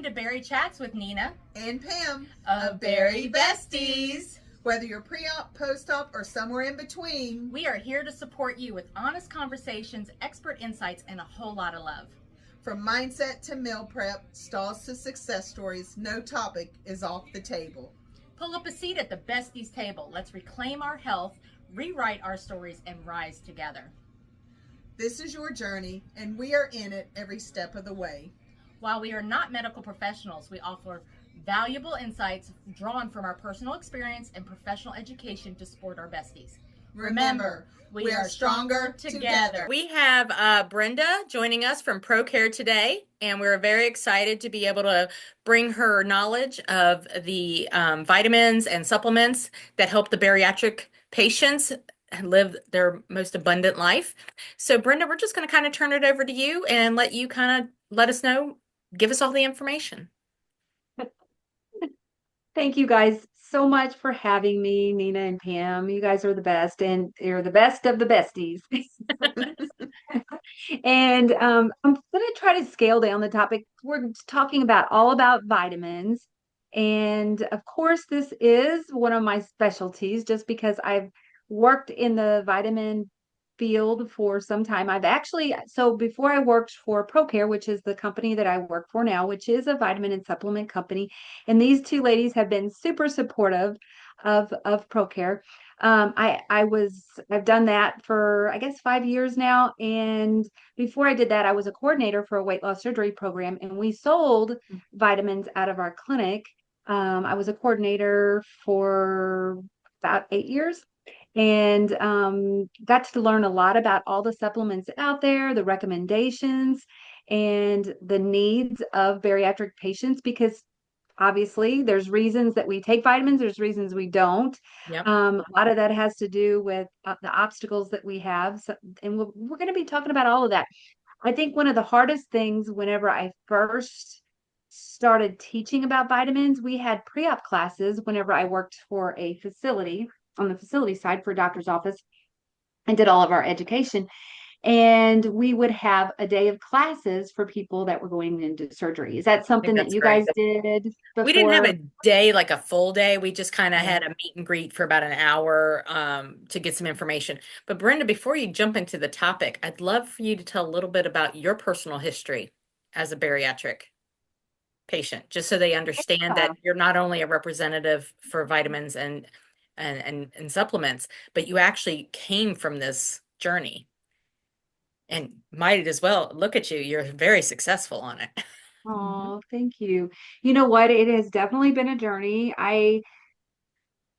to Bari-Chatz with Nina and Pam of Bari-Bestiez. Whether you're pre-op, post-op, or somewhere in between, we are here to support you with honest conversations, expert insights, and a whole lot of love. From mindset to meal prep, stalls to success stories, no topic is off the table. Pull up a seat at the Besties table. Let's reclaim our health, rewrite our stories, and rise together. This is your journey, and we are in it every step of the way. While we are not medical professionals, we offer valuable insights drawn from our personal experience and professional education to support our besties. Remember, we are stronger together. We have Brenda joining us from ProCare today, and we're very excited to be able to bring her knowledge of the vitamins and supplements that help the bariatric patients live their most abundant life. So Brenda, we're just going to kind of turn it over to you and let you kind of let us know, give us all the information. Thank you guys so much for having me, Nina and Pam. You guys are the best, and you're the best of the besties. And I'm going to try to scale down the topic. We're talking all about vitamins. And of course, this is one of my specialties just because I've worked in the vitamin field for some time. So before I worked for ProCare, which is the company that I work for now, which is a vitamin and supplement company, and these two ladies have been super supportive of ProCare. I've done that for, I guess, 5 years now. And before I did that, I was a coordinator for a weight loss surgery program, and we sold vitamins out of our clinic. I was a coordinator for about 8 years. And got to learn a lot about all the supplements out there, the recommendations, and the needs of bariatric patients, because obviously there's reasons that we take vitamins, there's reasons we don't. Yep. A lot of that has to do with the obstacles that we have. And we're going to be talking about all of that. I think one of the hardest things whenever I first started teaching about vitamins, we had pre-op classes whenever I worked for a facility, on the facility side for a doctor's office, and did all of our education. And we would have a day of classes for people that were going into surgery. Is that something that you guys did before? We didn't have a day, like a full day. We just kind of had a meet and greet for about an hour to get some information. But Brenda, before you jump into the topic, I'd love for you to tell a little bit about your personal history as a bariatric patient, just so they understand that you're not only a representative for vitamins and supplements, but you actually came from this journey. And might as well look at you. You're very successful on it. Oh, thank you. You know what? It has definitely been a journey. I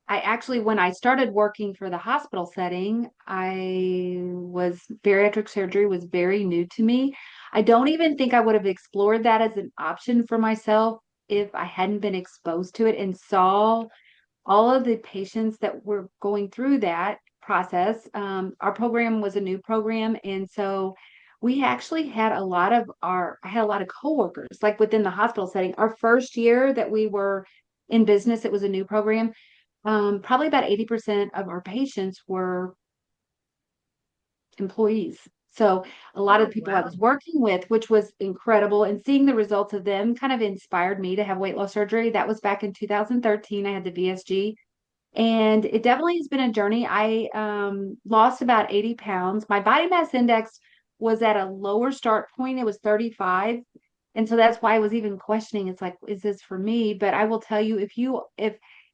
actually, when I started working for the hospital setting, bariatric surgery was very new to me. I don't even think I would have explored that as an option for myself if I hadn't been exposed to it and saw all of the patients that were going through that process. Our program was a new program. And so we actually had I had a lot of coworkers, like within the hospital setting. Our first year that we were in business, it was a new program. Probably about 80% of our patients were employees. So a lot of the people I was working with, which was incredible, and seeing the results of them kind of inspired me to have weight loss surgery. That was back in 2013. I had the VSG, and it definitely has been a journey. I lost about 80 pounds. My body mass index was at a lower start point. It was 35. And so that's why I was even questioning. It's like, is this for me? But I will tell you, if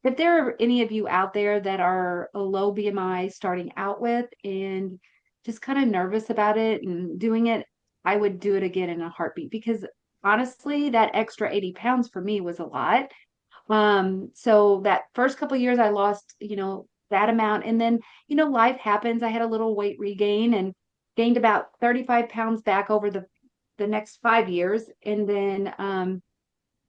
there are any of you out there that are a low BMI starting out with and just kind of nervous about it and doing it, I would do it again in a heartbeat, because honestly, that extra 80 pounds for me was a lot. So that first couple of years I lost, that amount. And then, life happens. I had a little weight regain and gained about 35 pounds back over the next 5 years. And then,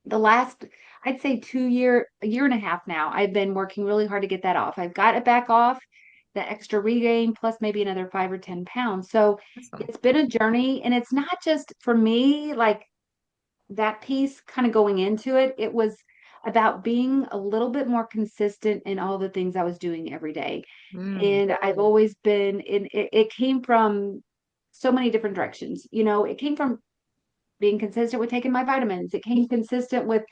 the last, I'd say a year and a half now, I've been working really hard to get that off. I've got it back off, the extra regain, plus maybe another 5 or 10 pounds. So It's been a journey, and it's not just for me, like that piece kind of going into it. It was about being a little bit more consistent in all the things I was doing every day. And I've always been it came from so many different directions. It came from being consistent with taking my vitamins. It came consistent with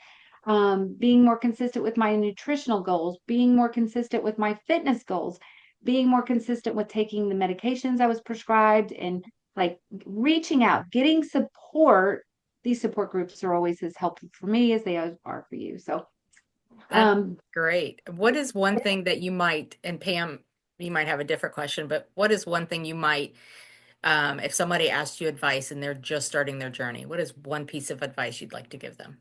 being more consistent with my nutritional goals, being more consistent with my fitness goals, being more consistent with taking the medications I was prescribed, and like reaching out, getting support. These support groups are always as helpful for me as they always are for you. So, That's um, great. What is one thing that you might, and Pam, you might have a different question, but what is one thing you might, if somebody asked you advice and they're just starting their journey, what is one piece of advice you'd like to give them?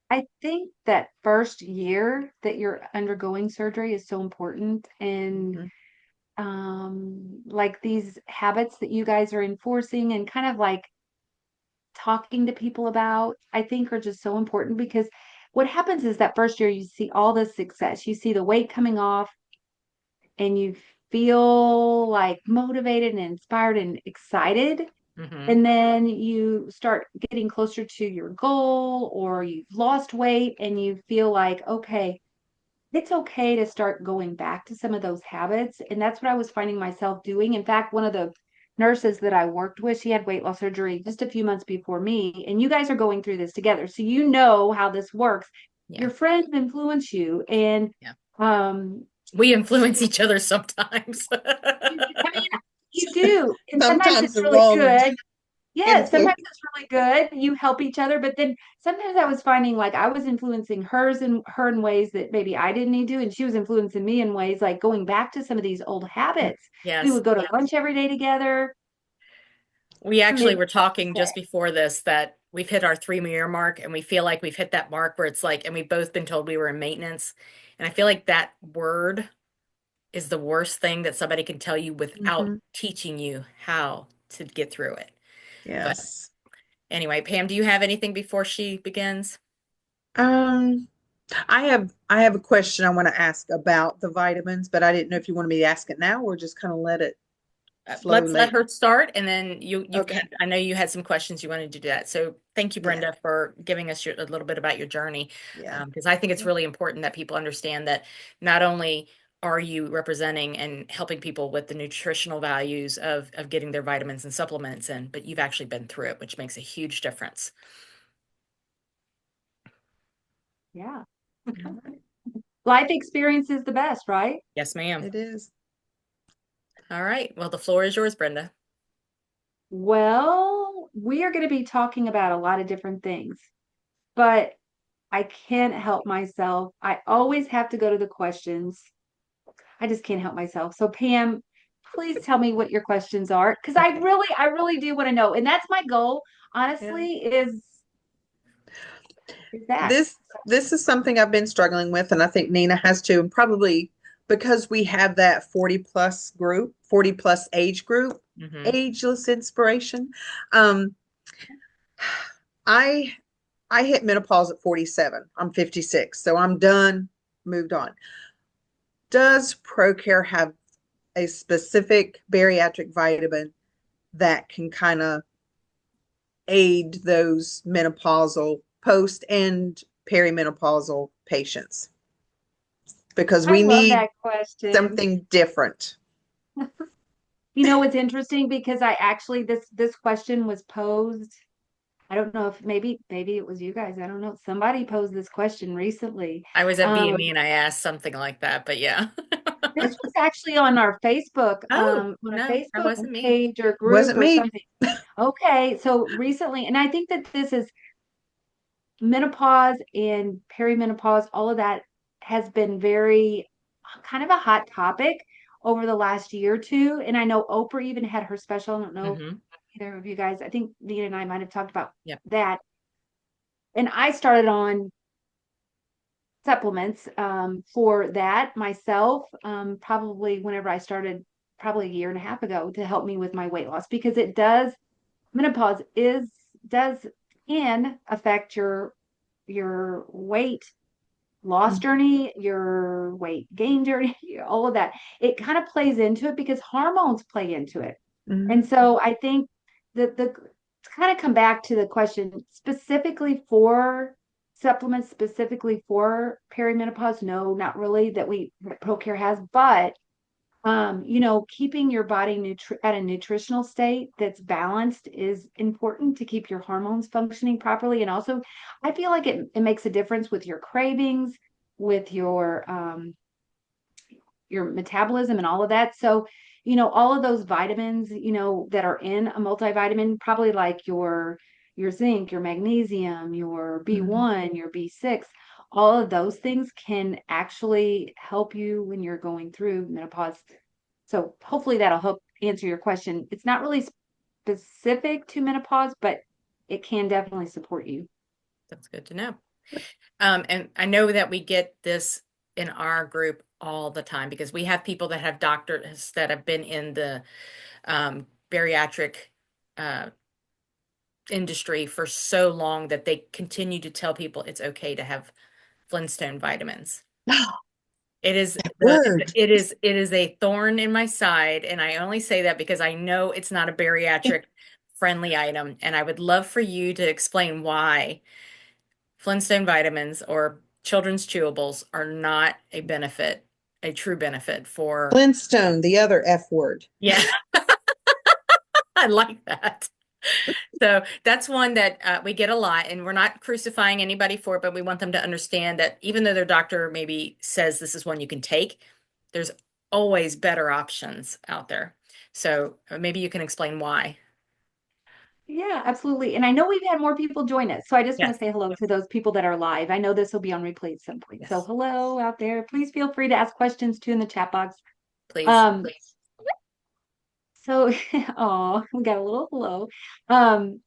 I think that first year that you're undergoing surgery is so important. And Mhm. like these habits that you guys are enforcing and kind of like talking to people about, I think are just so important because what happens is that first year you see all the success, you see the weight coming off, and you feel like motivated and inspired and excited. Hmm. And then you start getting closer to your goal, or you've lost weight and you feel like, okay, it's okay to start going back to some of those habits. And that's what I was finding myself doing. In fact, one of the nurses that I worked with, she had weight loss surgery just a few months before me. And you guys are going through this together. So you know how this works. Yeah. Your friends influence you. And Yeah. um, We influence each other sometimes. I mean, you do. And sometimes Sometimes it's the really wrong good. Yeah, sometimes influence. it's really good. You help each other, but then sometimes I was finding like I was influencing her in ways that maybe I didn't need to, and she was influencing me in ways like going back to some of these old habits. We Yes. would go to lunch every day together. We actually Maybe were once talking a day. just before this that we've hit our 3 year mark and we feel like we've hit that mark where it's like, and we've both been told we were in maintenance. And I feel like that word is the worst thing that somebody can tell you without Hmm. teaching you how to get through it. But Yes. anyway, Pam, do you have anything before she begins? Um, I have a question I want to ask about the vitamins, but I didn't know if you wanted me to ask it now or just kind of let it flow Let's let late. her start, and then you've Okay. got, I know you had some questions you wanted to do that. So thank you, Yeah. Brenda, for giving us a little bit about your journey, Yeah. because I think it's really important that people understand that not only are you representing and helping people with the nutritional values of getting their vitamins and supplements in, but you've actually been through it, which makes a huge difference. Yeah. All right. Life experience is the best, right? Yes, ma'am. It is. All right. Well, the floor is yours, Brenda. Well, we are going to be talking about a lot of different things, but I can't help myself. I always have to go to the questions. I just can't help myself. So Pam, please tell me what your questions are because Okay. I really do want to know. And that's my goal, Yeah. honestly, is that. This this is something I've been struggling with, and I think Nina has too, and probably because we have that 40 plus group, 40 plus age group, Hmm. ageless inspiration. Um, I I hit menopause at 47. I'm 56, so I'm done, moved on. Does ProCare have a specific bariatric vitamin that can kind of aid those menopausal post and perimenopausal patients? Because I we love need that question. something different. You know what's interesting because I actually this question was posed. I don't know if maybe it was you guys. I don't know. Somebody posed this question recently. I was at Um, BME and I asked something like that, but yeah. this was actually on our Facebook, Oh, on a no, that Facebook wasn't me. page or group Wasn't or me. something. Okay, so recently, and I think that this is menopause and perimenopause, all of that has been very kind of a hot topic over the last year or two. And I know Oprah even had her special. I don't know Hmm. if either of you guys, I think Nina and I might have talked about Yep. that. And I started on supplements for that myself, probably whenever I started, probably a year and a half ago to help me with my weight loss because it does, menopause does, can affect your weight loss Mhm. journey, your weight gain journey, all of that. It kind of plays into it because hormones play into it. And Mhm. so I think that the to kind of come back to the question specifically for supplements, specifically for perimenopause, no, not really that ProCare has, but Keeping your body at a nutritional state that's balanced is important to keep your hormones functioning properly. And also, I feel like it makes a difference with your cravings, with your metabolism and all of that. So, all of those vitamins, that are in a multivitamin, probably like your zinc, your magnesium, your B1, your B6, all of those things can actually help you when you're going through menopause. So hopefully that'll help answer your question. It's not really specific to menopause, but it can definitely support you. That's good to know. And I know that we get this in our group all the time because we have people that have doctors that have been in the bariatric uh, industry for so long that they continue to tell people it's okay to have Flintstone vitamins. It is Word. it is a thorn in my side, and I only say that because I know it's not a bariatric friendly item, and I would love for you to explain why Flintstone vitamins or children's chewables are not a true benefit for, Flintstone, the other F word. yeah, I like that. So that's one that we get a lot, and we're not crucifying anybody for it, but we want them to understand that even though their doctor maybe says this is one you can take, there's always better options out there. So maybe you can explain why. Yeah, absolutely. And I know we've had more people join us. So I just want Yes, to say hello to those people that are live. I know this will be on replay at some point. So yes, hello out there. Please feel free to ask questions too in the chat box. please. Um, so oh, we got a little hello. Um,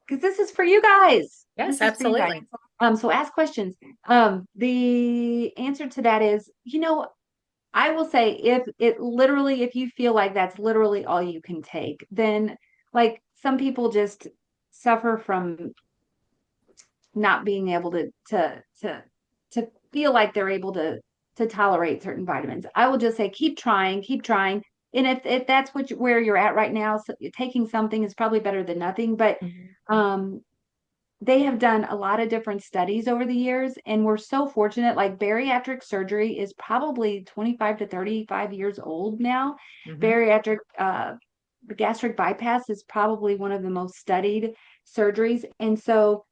because this is for you guys. Yes, This is for you guys. absolutely. So ask questions. The answer to that is, I will say if you feel like that's literally all you can take, then like some people just suffer from not being able to feel like they're able to tolerate certain vitamins. I will just say keep trying, keep trying. And if that's where you're at right now, so taking something is probably better than nothing. But Mhm. um, they have done a lot of different studies over the years, and we're so fortunate. Like bariatric surgery is probably 25 to 35 years old now. Mhm. Bariatric gastric bypass is probably one of the most studied surgeries. And so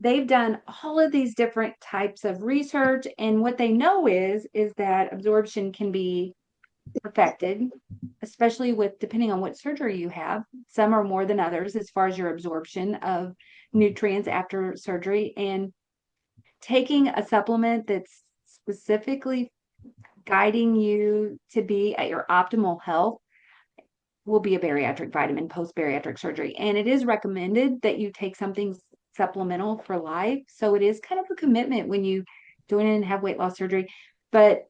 they've done all of these different types of research. And what they know is that absorption can be perfected, especially with depending on what surgery you have. Some are more than others as far as your absorption of nutrients after surgery. And taking a supplement that's specifically guiding you to be at your optimal health will be a bariatric vitamin post bariatric surgery. And it is recommended that you take something supplemental for life. So it is kind of a commitment when you join in and have weight loss surgery. But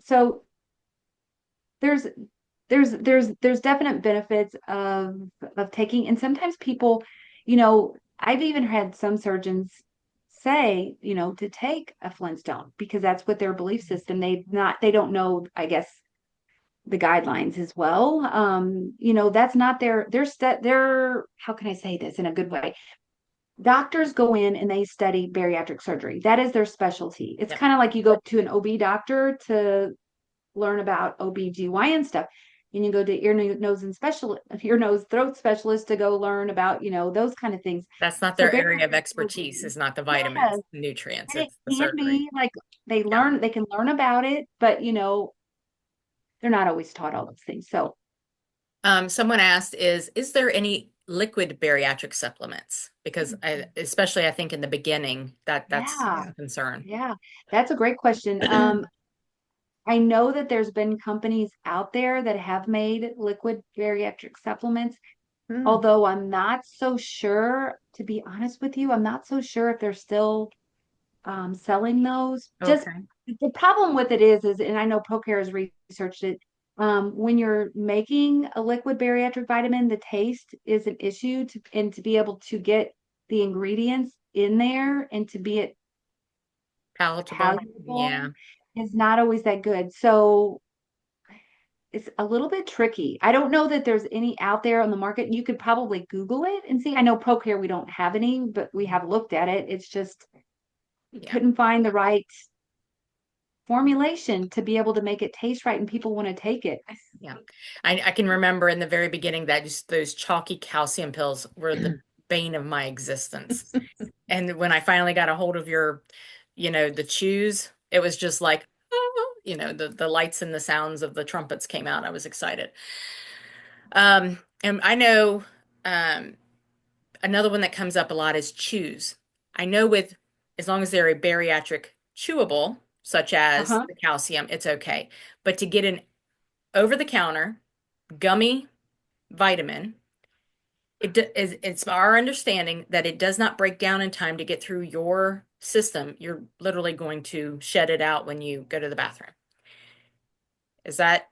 so there's there's definite benefits of taking, and sometimes people, I've even had some surgeons say, to take a Flintstone because that's what their belief system. They don't know, I guess, the guidelines as well. That's not their how can I say this in a good way? Doctors go in and they study bariatric surgery. That is their specialty. It's Yep. kind of like you go to an OB doctor to learn about OBGYN stuff. And you go to ear, nose, throat specialist to go learn about, those kind of things. That's not So their area of bariatric expertise, surgery, is not the yes, vitamins, nutrients, and it it's the can surgery. be like Yeah. they can learn about it, but they're not always taught all those things. So Someone asked, is there any liquid bariatric supplements? Because especially I think in the beginning, that's yeah, Yeah. a concern. yeah, that's a great question. I know that there's been companies out there that have made liquid bariatric supplements, Hmm. although I'm not so sure, to be honest with you, I'm not so sure if they're still selling those. Just Okay. the problem with it is, and I know ProCare has researched it. When you're making a liquid bariatric vitamin, the taste is an issue, and to be able to get the ingredients in there and to be it Palatable. palatable Yeah. is not always that good. So it's a little bit tricky. I don't know that there's any out there on the market. You could probably Google it and see. I know ProCare, we don't have any, but we have looked at it. It's just Yeah. couldn't find the right formulation to be able to make it taste right and people want to take it. Yeah. I can remember in the very beginning that just those chalky calcium pills were the bane of my existence. And when I finally got a hold of your, the chews, it was just like, oh, the lights and the sounds of the trumpets came out. I was excited. And I know another one that comes up a lot is chews. I know with as long as they're a bariatric chewable, such as Uh-huh. the calcium, it's okay. But to get an over the counter gummy vitamin, it's our understanding that it does not break down in time to get through your system. You're literally going to shed it out when you go to the bathroom. Is that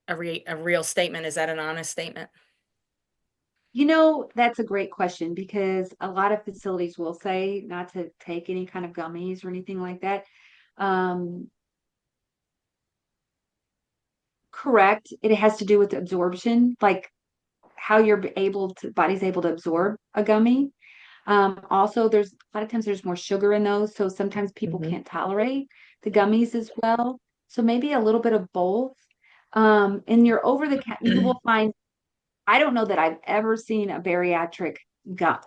a real statement? Is that an honest statement? That's a great question because a lot of facilities will say not to take any kind of gummies or anything like that. Um, Correct. It has to do with absorption, like how you're body's able to absorb a gummy. Also, there's a lot of times there's more sugar in those, so sometimes people Mhm. can't tolerate the gummies as well. So maybe a little bit of both. And you're over the you will find, I don't know that I've ever seen a bariatric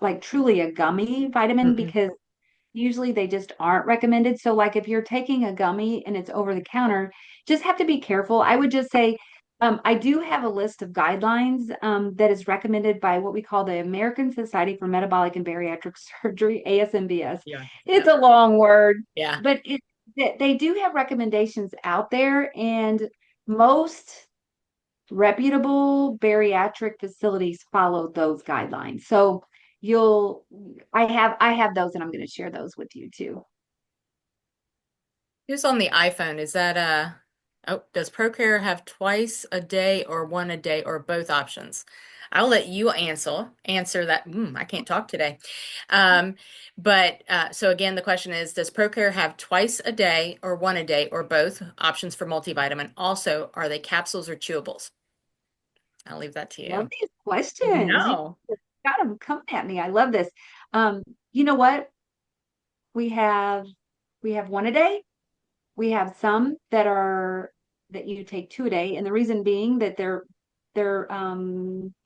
like truly a gummy vitamin Mm-mm. because usually they just aren't recommended. So, like if you're taking a gummy and it's over the counter, just have to be careful. I would just say, I do have a list of guidelines that is recommended by what we call the American Society for Metabolic and Bariatric Surgery, ASMBS. Yeah. It's a long word, Yeah. but they do have recommendations out there, and most reputable bariatric facilities follow those guidelines. So you'll I have those and I'm going to share those with you too. Who's on the iPhone? Is that does ProCare have twice a day or one a day or both options? I'll let you answer that. I can't talk today. Um, but so again, the question is, does ProCare have twice a day or one a day or both options for multivitamin? Also, are they capsules or chewables? I'll leave that to Love you. these questions. You No. got them coming at me. I love this. You know what? We have we have one a day. We have some that you take two a day, and the reason being that they're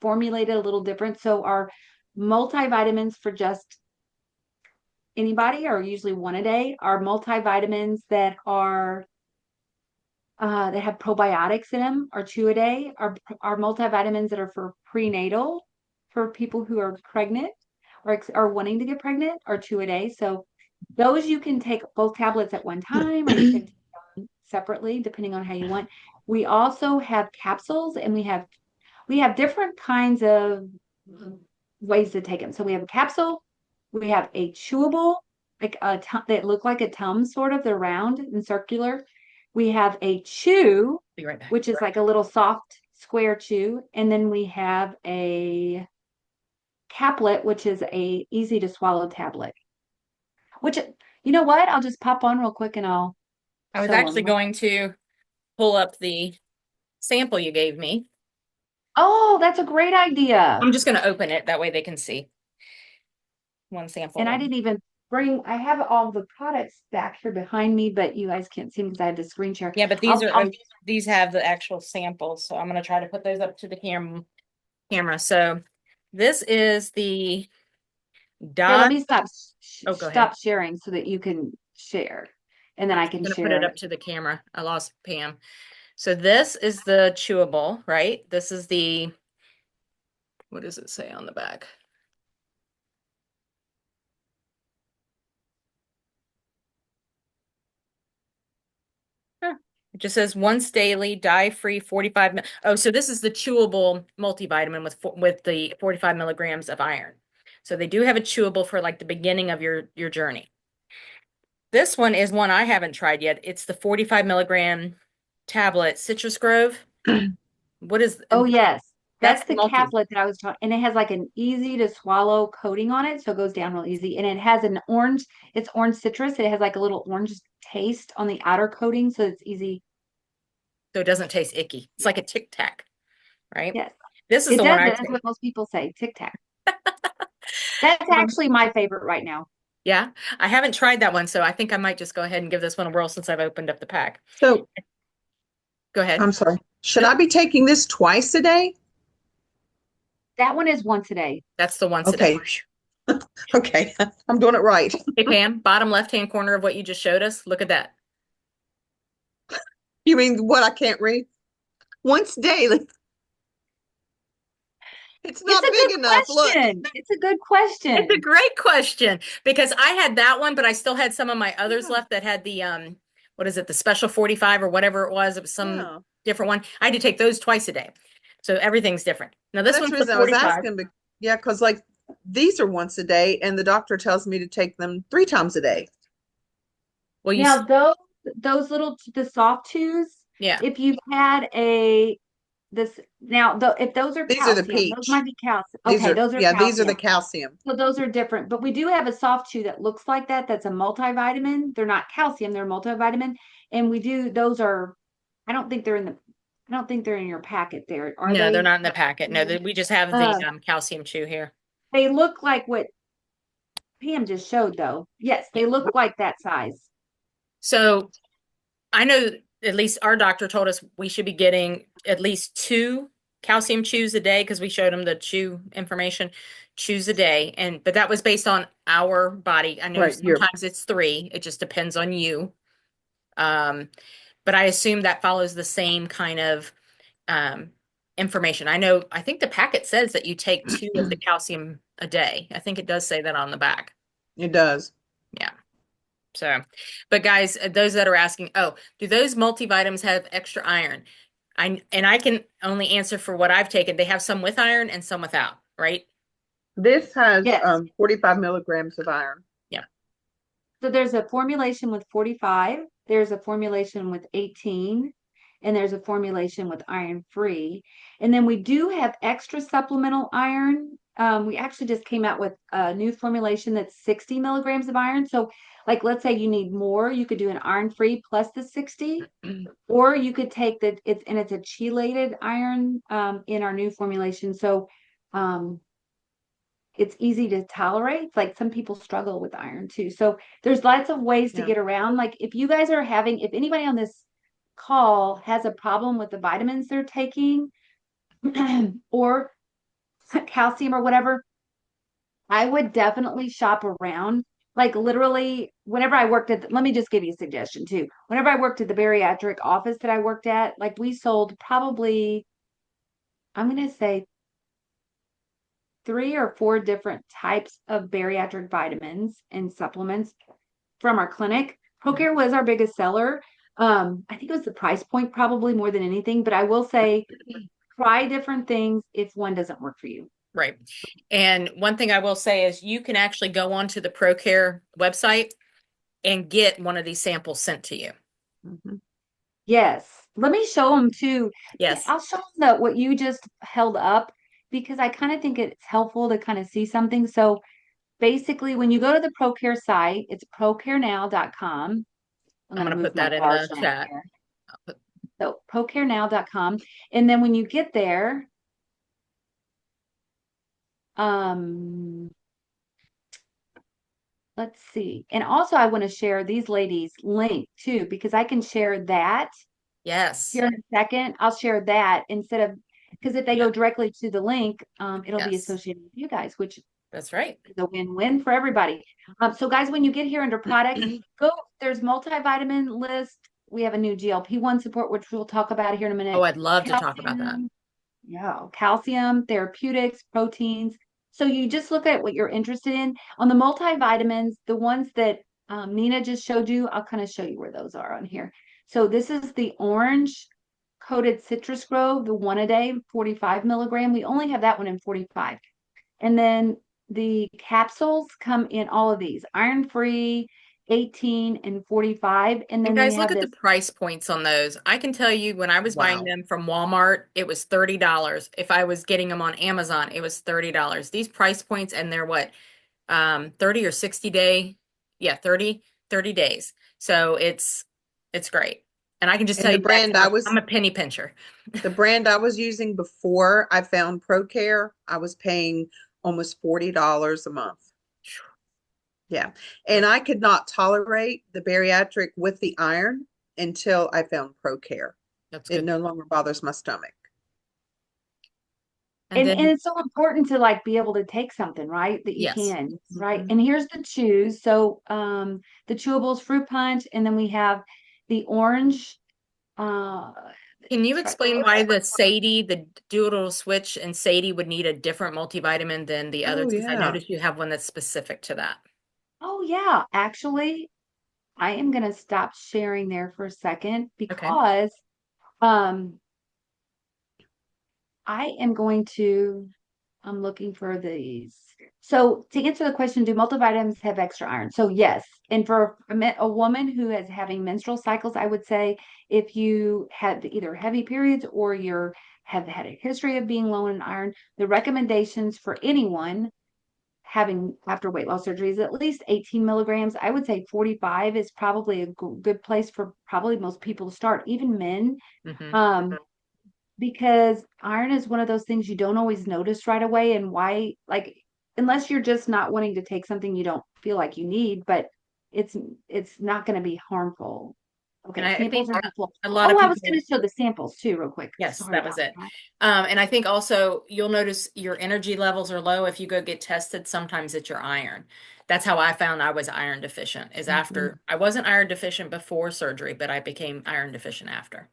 formulated a little different. So our multivitamins for just anybody are usually one a day. Our multivitamins that have probiotics in them are two a day. Our multivitamins that are for prenatal for people who are pregnant or are wanting to get pregnant are two a day. So those you can take both tablets at one time, or you can take them separately depending on how you want. We also have capsules, and we have different kinds of ways to take them. So we have a capsule, we have a chewable, like that look like a Tums sort of. They're round and circular. We have a chew, Be right back. which is like a little soft square chew, and then we have a caplet, which is a easy to swallow tablet. Which you know what? I'll just pop on real quick and I'll I was show actually them. going to pull up the sample you gave me. Oh, that's a great idea. I'm just going to open it. That way they can see one sample And I one. didn't even I have all the products back here behind me, but you guys can't see them because I had the screen share. Yeah, but I'll these have the actual samples, so I'm gonna try to put those up to the camera. So this is the Here, let dot. me Oh, go ahead. stop sharing so that you can share, and then I'm I just can gonna put it share. up to the camera. I lost Pam. So this is the chewable, right? This is the, what does it say on the back? Huh. It just says once daily, dye-free, 45 mil. Oh, so this is the chewable multivitamin with the 45 milligrams of iron. So they do have a chewable for like the beginning of your journey. This one is one I haven't tried yet. It's the 45 milligram tablet, Citrus Grove. What is, Oh, and yes. that's That's the the multi. caplet that I was talking, and it has like an easy to swallow coating on it, so it goes down real easy. And it has it's orange citrus. It has like a little orange taste on the outer coating, so it's easy. So it doesn't taste icky. It's like a Tic Tac, right? Yes, This is it the one does. I That's take. what most people say, Tic Tac. That's Um, actually my favorite right now. Yeah, I haven't tried that one, so I think I might just go ahead and give this one a whirl since I've opened up the pack. So Go ahead. I'm sorry. Should I Nope, be taking this twice a day? That one is once a day. that's the once a day. Okay. Okay. I'm doing it right. Hey Pam, bottom left-hand corner of what you just showed us, look at that. You mean what I can't read? Once daily. It's It's not a big good enough. Look. question. It's a good It's a question. great question because I had that one, but I still had some of my others Yeah. left that had the what is it, the special 45 or whatever it was. It was some Yeah. different one. I had to take those twice a day. So everything's different. Now Well, this that's the one's the reason I was 45. asking. But yeah, because like these are once a day, and the doctor tells me to take them 3 times a day. Well, Now those little the soft chews, yeah. if you've had a this now if those are These are the calcium, those might peach. be calcium. Okay, those are These are the calcium. calcium. So those are different, but we do have a soft chew that looks like that. That's a multivitamin. They're not calcium, they're multivitamin. And we do, those are, I don't think they're in the, I don't think they're in your packet there. Are No, they're they? not in the packet. No, we just have the Uh, calcium chew here. they look like what Pam just showed though. Yes, Yeah. they look like that size. So I know at least our doctor told us we should be getting at least 2 calcium chews a day because we showed him the chew information, chews a day. And but that was based on our body. I know Right. sometimes it's 3. It just depends on you. Um, but I assume that follows the same kind of um, information. I think the packet says that you take 2 of the calcium a day. I think it does say that on the back. It does. Yeah. So, but guys, those that are asking, oh, do those multivitamins have extra iron? I can only answer for what I've taken. They have some with iron and some without, right? This has Yes. 45 milligrams of iron. Yeah. So there's a formulation with 45, there's a formulation with 18, and there's a formulation with iron free. And then we do have extra supplemental iron. We actually just came out with a new formulation that's 60 milligrams of iron. So, like, let's say you need more, you could do an iron free plus the 60, or you could take it's a chelated iron in our new formulation. So, um, it's easy to tolerate. Like some people struggle with iron too. So there's lots of ways to Yeah. get around. Like if you guys are having, if anybody on this call has a problem with the vitamins they're taking or calcium or whatever, I would definitely shop around. Like literally, whenever I worked let me just give you a suggestion too. Whenever I worked at the bariatric office that I worked at, like we sold probably, I'm going to say 3 or 4 different types of bariatric vitamins and supplements from our clinic. ProCare was our biggest seller. I think it was the price point probably more than anything, but I will say try different things if one doesn't work for you. Right. And one thing I will say is you can actually go onto the ProCare website and get one of these samples sent to you. Mm-hmm. Yes. Let me show them too. Yes. I'll show them what you just held up because I kind of think it's helpful to kind of see something. So basically, when you go to the ProCare site, it's procarenow.com. I'm I'm going going to to move put my that in bar the chart chat. here. So procarenow.com. And then when you get there, um, let's see. And also I want to share these ladies' link too, because I can share that Yes. here in a second. I'll share that instead of because if they Yeah. go directly to the link, it'll be Yes. associated with you guys, which That's right. is a win-win for everybody. So guys, when you get here under products, go, there's multivitamin list. We have a new GLP-1 support, which we'll talk about here in a Oh, minute. I'd love to talk about that. Calcium, yeah, calcium, therapeutics, proteins. So you just look at what you're interested in. On the multivitamins, the ones that Nina just showed you, I'll kind of show you where those are on here. So this is the orange coated citrus grove, the one a day, 45 milligram. We only have that one in 45. And then the capsules come in all of these, iron free, 18 and 45. And And then we guys, look have at the this, price points on those. I can tell you when I was buying Wow. them from Walmart, it was $30. If I was getting them on Amazon, it was $30. These price points and they're what, 30 or 60 day? Yeah, 30 days. So it's great. And I can just tell And you guys, I'm a penny pincher. the brand I was using before I found ProCare, I was paying almost $40 a month. Yeah. And I could not tolerate the bariatric with the iron until I found ProCare. That's It good. no longer bothers my stomach. And And then, it's so important to like be able to take something, right? That you yes. can, right? Mhm. And here's the chews. So the chewables, fruit punch, and then we have the orange. Uh Can you sorry. explain why the Sadie, the dual switch and Sadie would need a different multivitamin than the Oh, others? Because I yeah. noticed you have one that's specific to that. Oh yeah, actually, I am gonna stop sharing there for a second Okay. because um I am going to I'm looking for these. So to answer the question, do multivitamins have extra iron? So yes. And for a woman who is having menstrual cycles, I would say if you had either heavy periods or you're have had a history of being low in iron, the recommendations for anyone having after weight loss surgery is at least 18 milligrams. I would say 45 is probably a good place for probably most people to start, even men. Hmm. Um, because iron is one of those things you don't always notice right away. And why, like, unless you're just not wanting to take something you don't feel like you need, but it's it's not going to be harmful. And Okay, I samples think are helpful. a lot of Oh, I was going people, to show the samples too, real quick. yes, Sorry that about was it. that. And I think also you'll notice your energy levels are low if you go get tested. Sometimes it's your iron. That's how I found I was iron deficient, is Mhm. after I wasn't iron deficient before surgery, but I became iron deficient after.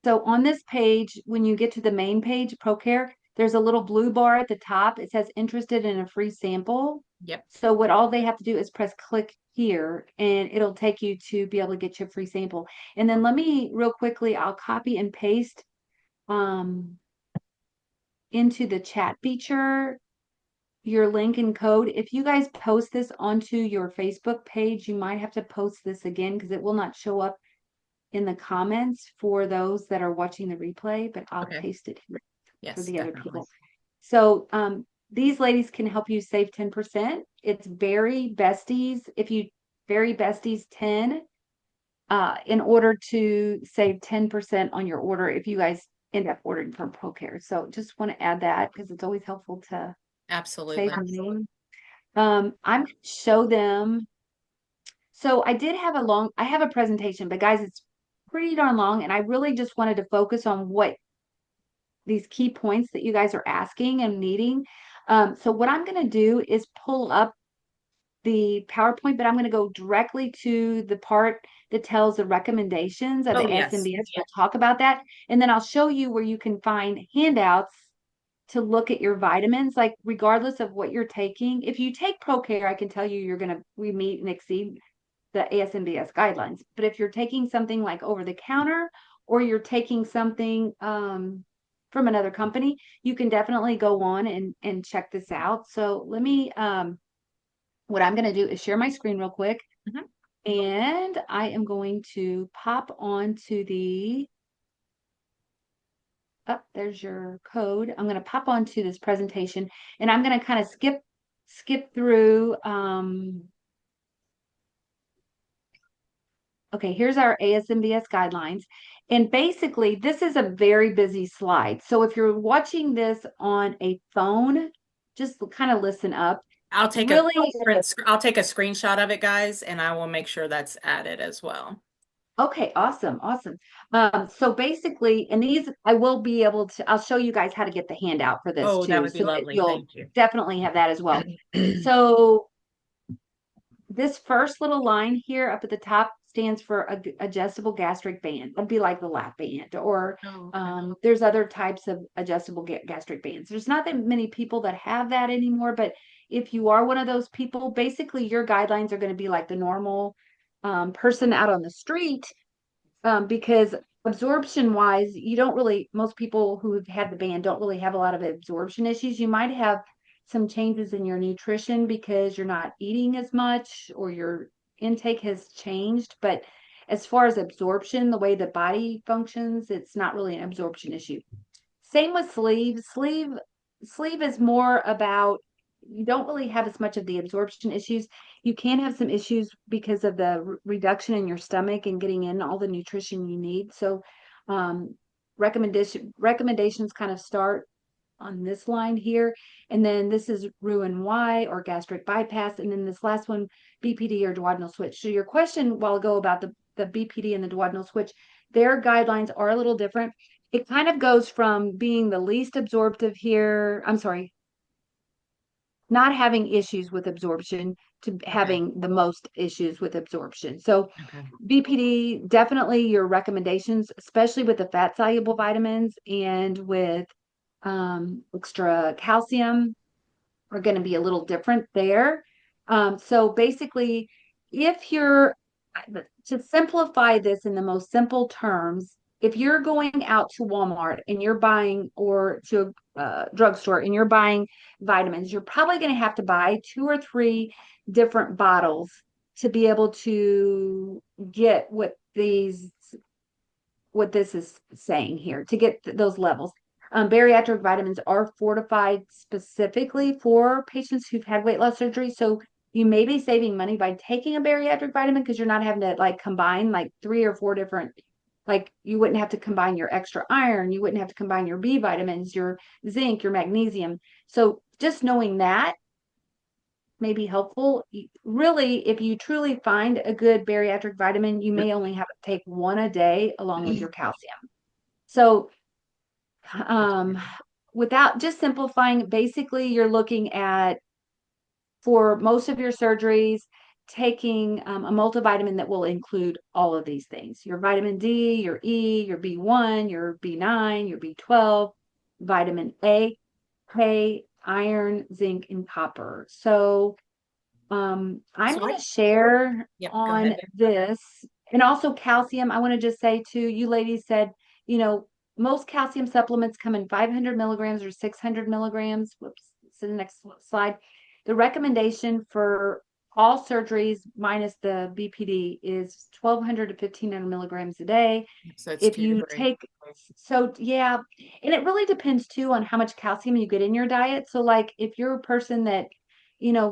So on this page, when you get to the main page, ProCare, there's a little blue bar at the top. It says interested in a free sample. Yep. So what all they have to do is press click here and it'll take you to be able to get your free sample. And then let me real quickly, I'll copy and paste um, into the chat feature your link and code. If you guys post this onto your Facebook page, you might have to post this again because it will not show up in the comments for those that are watching the replay, but I'll Okay. paste it here for Yes, the other definitely. people. So these ladies can help you save 10%. It's Bari-Bestiez. If you Bari-Bestiez 10 in order to save 10% on your order if you guys end up ordering from ProCare. So just want to add that because it's always helpful to save Absolutely. money. I'm going to show them. So I have a presentation, but guys, it's pretty darn long. And I really just wanted to focus on what these key points that you guys are asking and needing. So what I'm going to do is pull up the PowerPoint, but I'm going to go directly to the part that tells the recommendations of Oh, the yes. SMBS. We'll talk about that. And then I'll show you where you can find handouts to look at your vitamins, like regardless of what you're taking. If you take ProCare, I can tell you we meet and exceed the ASMBS guidelines. But if you're taking something like over the counter or you're taking something from another company, you can definitely go on and check this out. So let me what I'm going to do is share my screen real quick. Mhm. And I am going to pop onto there's your code. I'm going to pop onto this presentation and I'm going to kind of skip through. Okay, here's our ASMBS guidelines. And basically, this is a very busy slide. So if you're watching this on a phone, just kind of listen up. Really, I'll take a screenshot of it, guys, and I will make sure that's added as well. okay, awesome, awesome. So basically, and these I will be able to, I'll show you guys how to get the handout for this Oh, that too, would be so that lovely. you'll Thank you. definitely have that as well. So this first little line here up at the top stands for a adjustable gastric band. It'd be like the lap band, or Oh, okay. there's other types of adjustable gastric bands. There's not that many people that have that anymore, but if you are one of those people, basically your guidelines are going to be like the normal person out on the street, because absorption wise, you don't really, most people who have had the band don't really have a lot of absorption issues. You might have some changes in your nutrition because you're not eating as much or your intake has changed. But as far as absorption, the way the body functions, it's not really an absorption issue. Same with sleeve. Sleeve is more about you don't really have as much of the absorption issues. You can have some issues because of the reduction in your stomach and getting in all the nutrition you need. So recommendations kind of start on this line here. And then this is Roux-en-Y or gastric bypass. And then this last one, BPD or duodenal switch. So your question a while ago about the BPD and the duodenal switch, their guidelines are a little different. It kind of goes from being the least absorptive here. I'm sorry, not having issues with absorption to Okay. having the most issues with absorption. So Okay. BPD, definitely your recommendations, especially with the fat soluble vitamins and with extra calcium, are going to be a little different there. So basically, if you're to simplify this in the most simple terms, if you're going out to Walmart and you're buying or to a drugstore and you're buying vitamins, you're probably going to have to buy 2 or 3 different bottles to be able to get what this is saying here to get those levels. Bariatric vitamins are fortified specifically for patients who've had weight loss surgery. So you may be saving money by taking a bariatric vitamin because you're not having to like combine like 3 or 4 different, like you wouldn't have to combine your extra iron, you wouldn't have to combine your B vitamins, your zinc, your magnesium. So just knowing that may be helpful. Really, if you truly find a good bariatric vitamin, you may only have to take one a day along with your calcium. So, um, without just simplifying, basically, you're looking at for most of your surgeries, taking a multivitamin that will include all of these things your vitamin D, your E, your B1, your B9, your B12, vitamin A, K, iron, zinc, and copper. So, I'm So going to share yep, go on ahead. this and also calcium. I want to just say too, you ladies said, you know, most calcium supplements come in 500 milligrams or 600 milligrams. Whoops, it's in the next slide. The recommendation for all surgeries minus the BPD is 1200 to 1500 milligrams a day. So it's If 2 to you 3. take, so yeah, and it really depends too on how much calcium you get in your diet. So, like, if you're a person that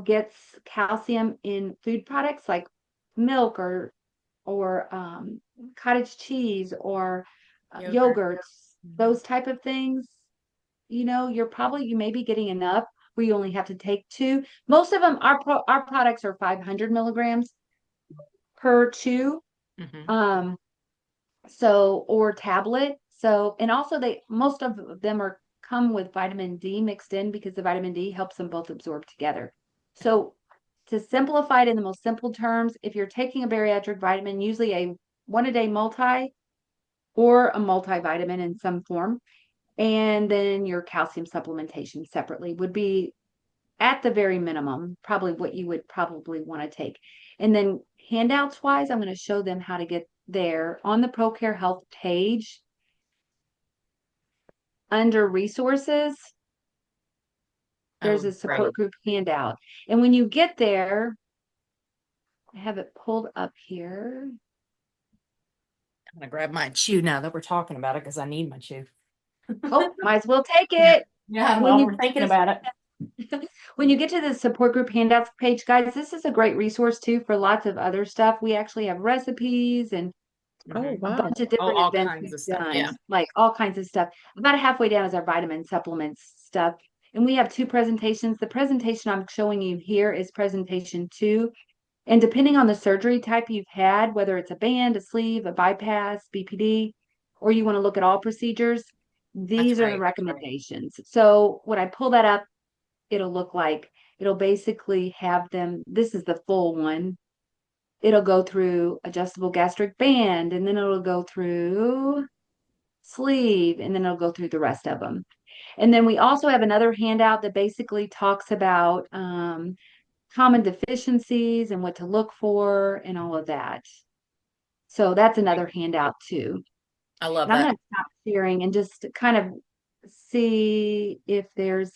gets calcium in food products like milk or cottage cheese or Yogurt. yogurts, Mhm. those type of things, you may be getting enough where you only have to take 2. Most of them, our products are 500 milligrams per chew. Mhm. Um, so or tablet. So and also they most of them are come with vitamin D mixed in because the vitamin D helps them both absorb together. So to simplify it in the most simple terms, if you're taking a bariatric vitamin, usually a one a day multi or a multivitamin in some form, and then your calcium supplementation separately would be at the very minimum, probably what you would probably want to take. And then handouts wise, I'm going to show them how to get there on the ProCare Health page under resources. There's Oh, a great. support group handout. And when you get there, I have it pulled up here. I'm gonna grab my chew now that we're talking about it because I need my chew. Oh, might as well take it. Yeah, When well, you we're get thinking this, about it. when you get to the support group handouts page, guys, this is a great resource too for lots of other stuff. We actually have recipes and Oh, Mhm. a wow. bunch of Oh, different all events kinds we've of stuff. done, Yeah. like all kinds of stuff. About halfway down is our vitamin supplements stuff. And we have 2 presentations. The presentation I'm showing you here is presentation 2. And depending on the surgery type you've had, whether it's a band, a sleeve, a bypass, BPD, or you want to look at all procedures, That's these are the great. recommendations. So when I pull that up, it'll look like it'll basically have them. This is the full one. It'll go through adjustable gastric band, and then it'll go through sleeve, and then it'll go through the rest of them. And then we also have another handout that basically talks about common deficiencies and what to look for and all of that. So that's another handout too. I love And I'm that. going to stop sharing and just kind of see if there's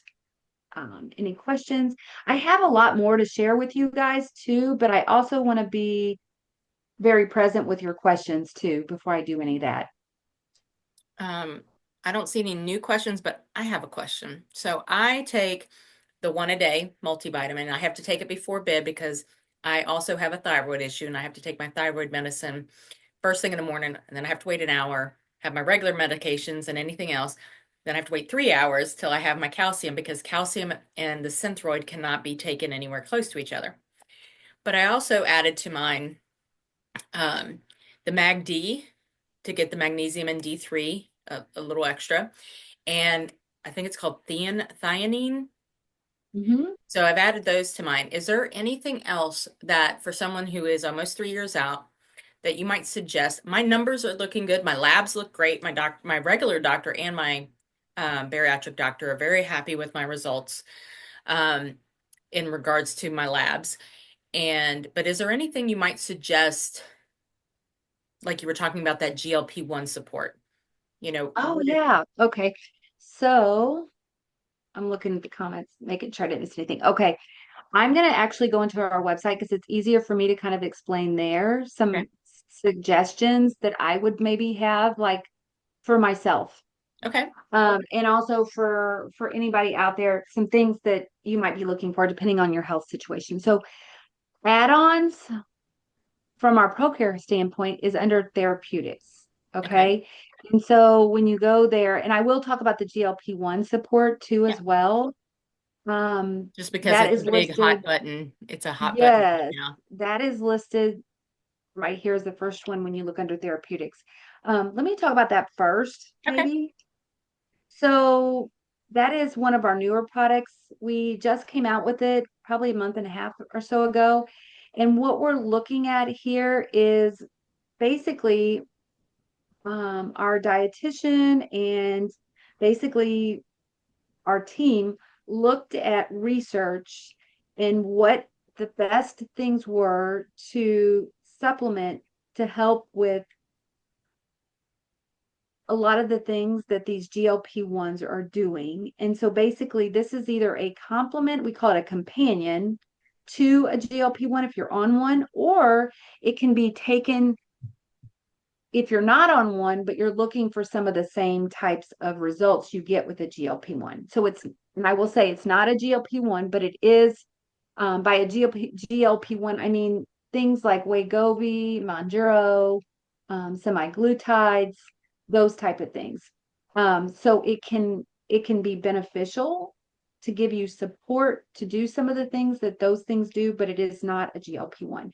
any questions. I have a lot more to share with you guys too, but I also want to be very present with your questions too before I do any of that. Um, I don't see any new questions, but I have a question. So I take the 1 a day multivitamin. I have to take it before bed because I also have a thyroid issue and I have to take my thyroid medicine first thing in the morning, and then I have to wait an hour, have my regular medications and anything else. Then I have to wait 3 hours till I have my calcium because calcium and the Synthroid cannot be taken anywhere close to each other. But I also added to mine um, the Mag D to get the magnesium and D3, a little extra. And I think it's called theanine. Hmm. So I've added those to mine. Is there anything else that for someone who is almost 3 years out that you might suggest? My numbers are looking good. My labs look great. My regular doctor and my bariatric doctor are very happy with my results um, in regards to my labs. But is there anything you might suggest, like you were talking about that GLP-1 support? Oh, yeah. Okay. So I'm looking at the comments, making sure I didn't miss anything. Okay. I'm going to actually go into our website because it's easier for me to kind of explain there Okay. some suggestions that I would maybe have, like for myself. Okay. And also for anybody out there, some things that you might be looking for depending on your health situation. So add-ons from our ProCare standpoint is under therapeutics. Okay. Okay. And so when you go there, and I will talk about the GLP-1 support too Yeah. as well. Just because That it's a is big hot listed. button. It's a hot button right Yes, now. that is listed right here is the first one when you look under therapeutics. Let me talk about that first, Okay. maybe. So that is one of our newer products. We just came out with it probably a month and a half or so ago. And what we're looking at here is basically our dietitian and basically our team looked at research and what the best things were to supplement to help with a lot of the things that these GLP-1s are doing. And so basically, this is either a complement, we call it a companion to a GLP-1 if you're on one, or it can be taken if you're not on one, but you're looking for some of the same types of results you get with a GLP-1. So and I will say it's not a GLP-1, but it is by a GLP-1, I mean things like Wegovy, Mounjaro, semaglutides, those type of things. So it can be beneficial to give you support to do some of the things that those things do, but it is not a GLP-1.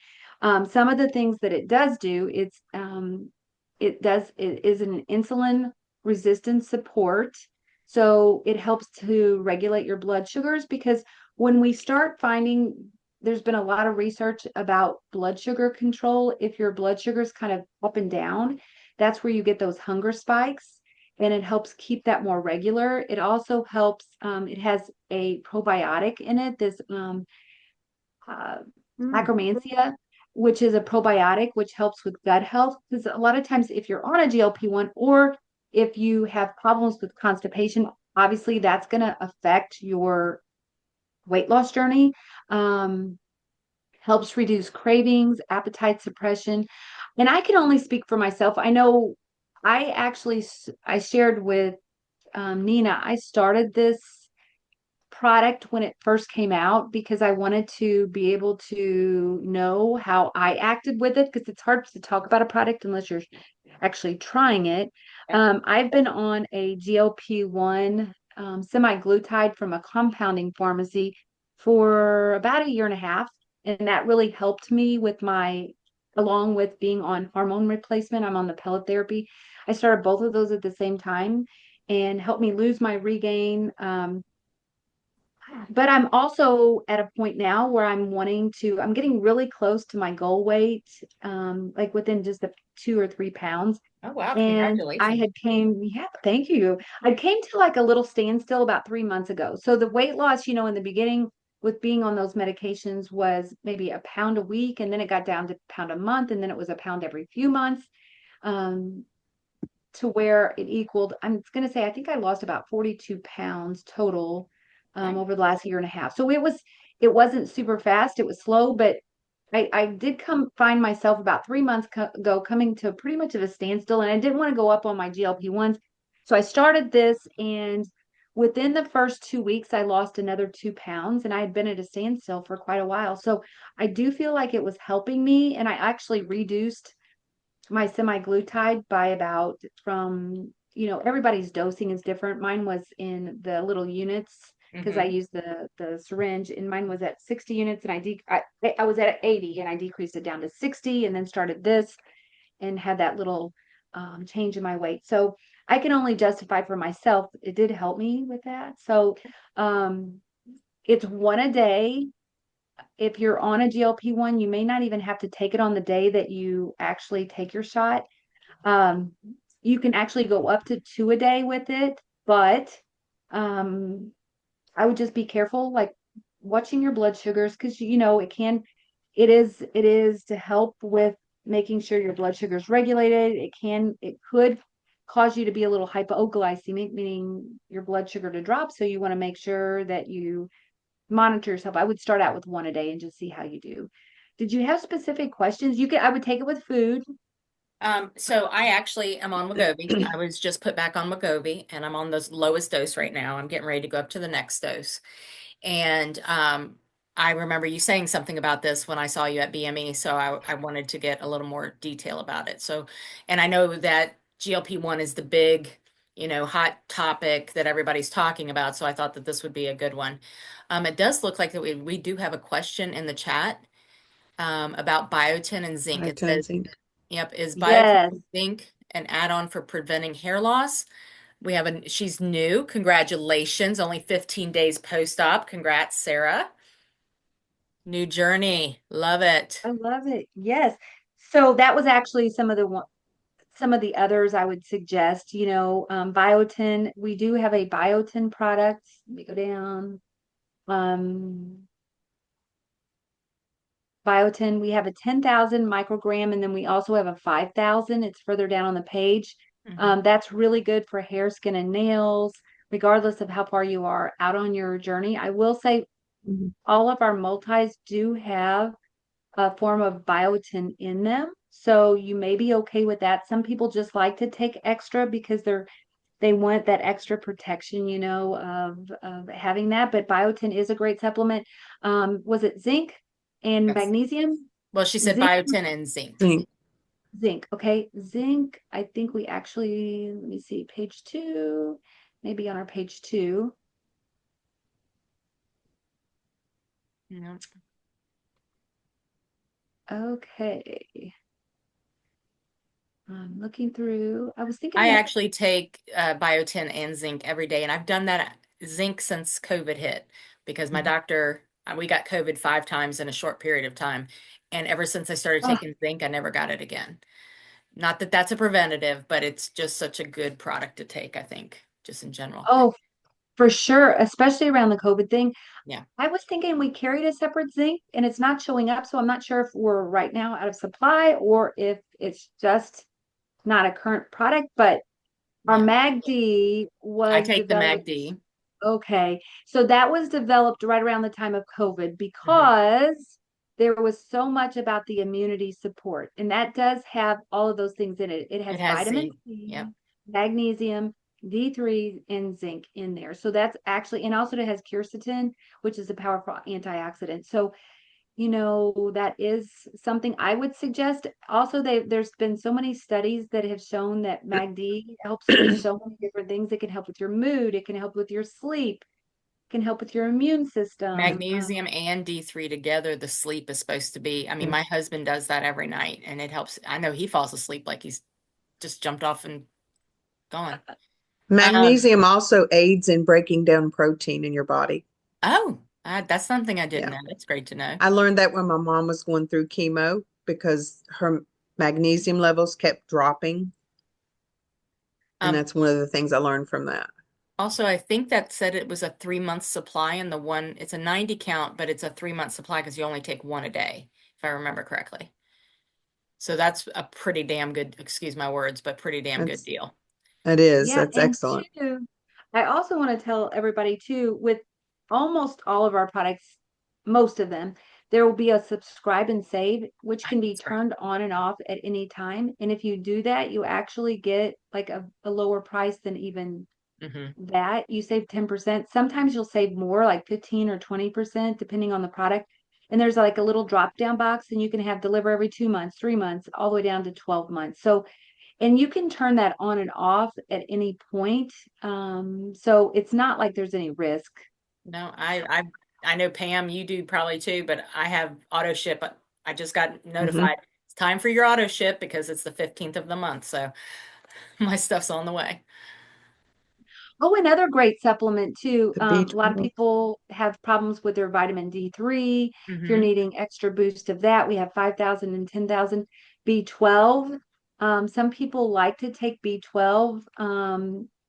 Some of the things that it does do, it is an insulin resistance support. So it helps to regulate your blood sugars because when we start finding there's been a lot of research about blood sugar control. If your blood sugar is kind of up and down, that's where you get those hunger spikes, and it helps keep that more regular. It also helps, it has a probiotic in it, this uh, Akkermansia, which is a probiotic, which helps with gut health. Because a lot of times, if you're on a GLP-1 or if you have problems with constipation, obviously that's going to affect your weight loss journey. Um, Helps reduce cravings, appetite suppression. And I can only speak for myself. I know I shared with Nina, I started this product when it first came out because I wanted to be able to know how I acted with it because it's hard to talk about a product unless you're actually trying it. Yeah. I've been on a GLP-1 semi-glutide from a compounding pharmacy for about a year and a half, and that really helped me with along with being on hormone replacement. I'm on the pellet therapy. I started both of those at the same time and helped me lose my regain. But I'm also at a point now where I'm getting really close to my goal weight, like within just 2 or 3 pounds. Oh, wow. And Congratulations. yeah, thank you. I came to like a little standstill about 3 months ago. So the weight loss, in the beginning with being on those medications was maybe a pound a week, and then it got down to a pound a month, and then it was a pound every few months. Um, to where it equaled, I'm going to say, I think I lost about 42 pounds total Okay. over the last year and a half. So it wasn't super fast. It was slow, but I did find myself about 3 months ago coming to pretty much of a standstill, and I didn't want to go up on my GLP-1s. So I started this, and within the first 2 weeks, I lost another 2 pounds, and I had been at a standstill for quite a while. So I do feel like it was helping me, and I actually reduced my semi-glutide by about from everybody's dosing is different. Mine was in the little units because I Hmm. used the syringe, and mine was at 60 units, and I was at 80, and I decreased it down to 60, and then started this and had that little change in my weight. So I can only justify for myself. It did help me with that. So um, it's one a day. If you're on a GLP-1, you may not even have to take it on the day that you actually take your shot. Um, you can actually go up to two a day with it, but um, I would just be careful, like watching your blood sugars, because it is to help with making sure your blood sugar is regulated. It could cause you to be a little hypoglycemic, meaning your blood sugar to drop. So you want to make sure that you monitor yourself. I would start out with one a day and just see how you do. Did you have specific questions? I would take it with food. So I actually am on Wegovy. I was just put back on Wegovy, and I'm on the lowest dose right now. I'm getting ready to go up to the next dose. And I remember you saying something about this when I saw you at BME, so I wanted to get a little more detail about it. So, and I know that GLP-1 is the big, hot topic that everybody's talking about, so I thought that this would be a good one. It does look like that we do have a question in the chat about biotin and zinc. It says, Biotin. yep, is biotin Yes. and zinc an add-on for preventing hair loss? She's new. Congratulations. Only 15 days post-op. Congrats, Sarah. New journey. Love it. I love it. Yes. So that was actually some of the others I would suggest, biotin. We do have a biotin product. Let me go down. Um, Biotin, we have a 10,000 microgram, and then we also have a 5,000. It's further down on the page. Hmm. That's really good for hair, skin, and nails, regardless of how far you are out on your journey. I will say Mhm. all of our multis do have a form of biotin in them. So you may be okay with that. Some people just like to take extra because they want that extra protection, of having that. But biotin is a great supplement. Was it zinc and Yes. magnesium? Well, she said Zinc, biotin and zinc. Zinc. zinc. Okay. Zinc, I think we actually, let me see, page two, maybe on our page two. Yeah. Okay. I'm looking through. I was thinking I that. actually take biotin and zinc every day, and I've done that zinc since COVID hit because my doctor, we got COVID 5 times in a short period of time. And ever since I started Oh, taking zinc, I never got it again. Not that that's a preventative, but it's just such a good product to take, I think, just in general. oh, for sure, especially around the COVID thing. Yeah. I was thinking we carried a separate zinc and it's not showing up. So I'm not sure if we're right now out of supply or if it's just not a current product, but our Yeah. MAGD I was take the developed. MACD. Okay. So that was developed right around the time of COVID Hmm. because there was so much about the immunity support. And that does have all of those things in it. It It has has vitamin zinc. C, Yep. magnesium, D3, and zinc in there. So that's actually, and also it has quercetin, which is a powerful antioxidant. So that is something I would suggest. Also, there's been so many studies that have shown that MAGD helps with so many different things. It can help with your mood, it can help with your sleep, it can help with your immune system. Magnesium and D3 together, the sleep is supposed to be. I mean, my husband does that every night and it helps. I know he falls asleep like he's just jumped off and gone. Um, Magnesium also aids in breaking down protein in your body. oh, that's something I didn't Yeah. know. That's great to know. I learned that when my mom was going through chemo because her magnesium levels kept dropping. And Um, that's one of the things I learned from that. Also, I think that said it was a 3 month supply, and it's a 90 count, but it's a 3 month supply because you only take one a day, if I remember correctly. So that's a pretty damn good, excuse my words, but pretty damn good That's deal. it is. Yeah, That's and excellent. two, I also want to tell everybody too, with almost all of our products, most of them, there will be a subscribe and save, which can be That's right. turned on and off at any time. And if you do that, you actually get like a lower price than even Hmm. that. You save 10%. Sometimes you'll save more, like 15 or 20%, depending on the product. And there's like a little drop down box, and you can have deliver every 2 months, 3 months, all the way down to 12 months. So And you can turn that on and off at any point. So it's not like there's any risk. No, I know Pam, you do probably too, but I have auto ship. I just got Hmm. notified it's time for your auto ship because it's the 15th of the month, so my stuff's on the way. Oh, another great supplement too. The A lot of B12. people have problems with their vitamin D3. If you're Hmm. needing extra boost of that, we have 5,000 and 10,000 B12. Some people like to take B12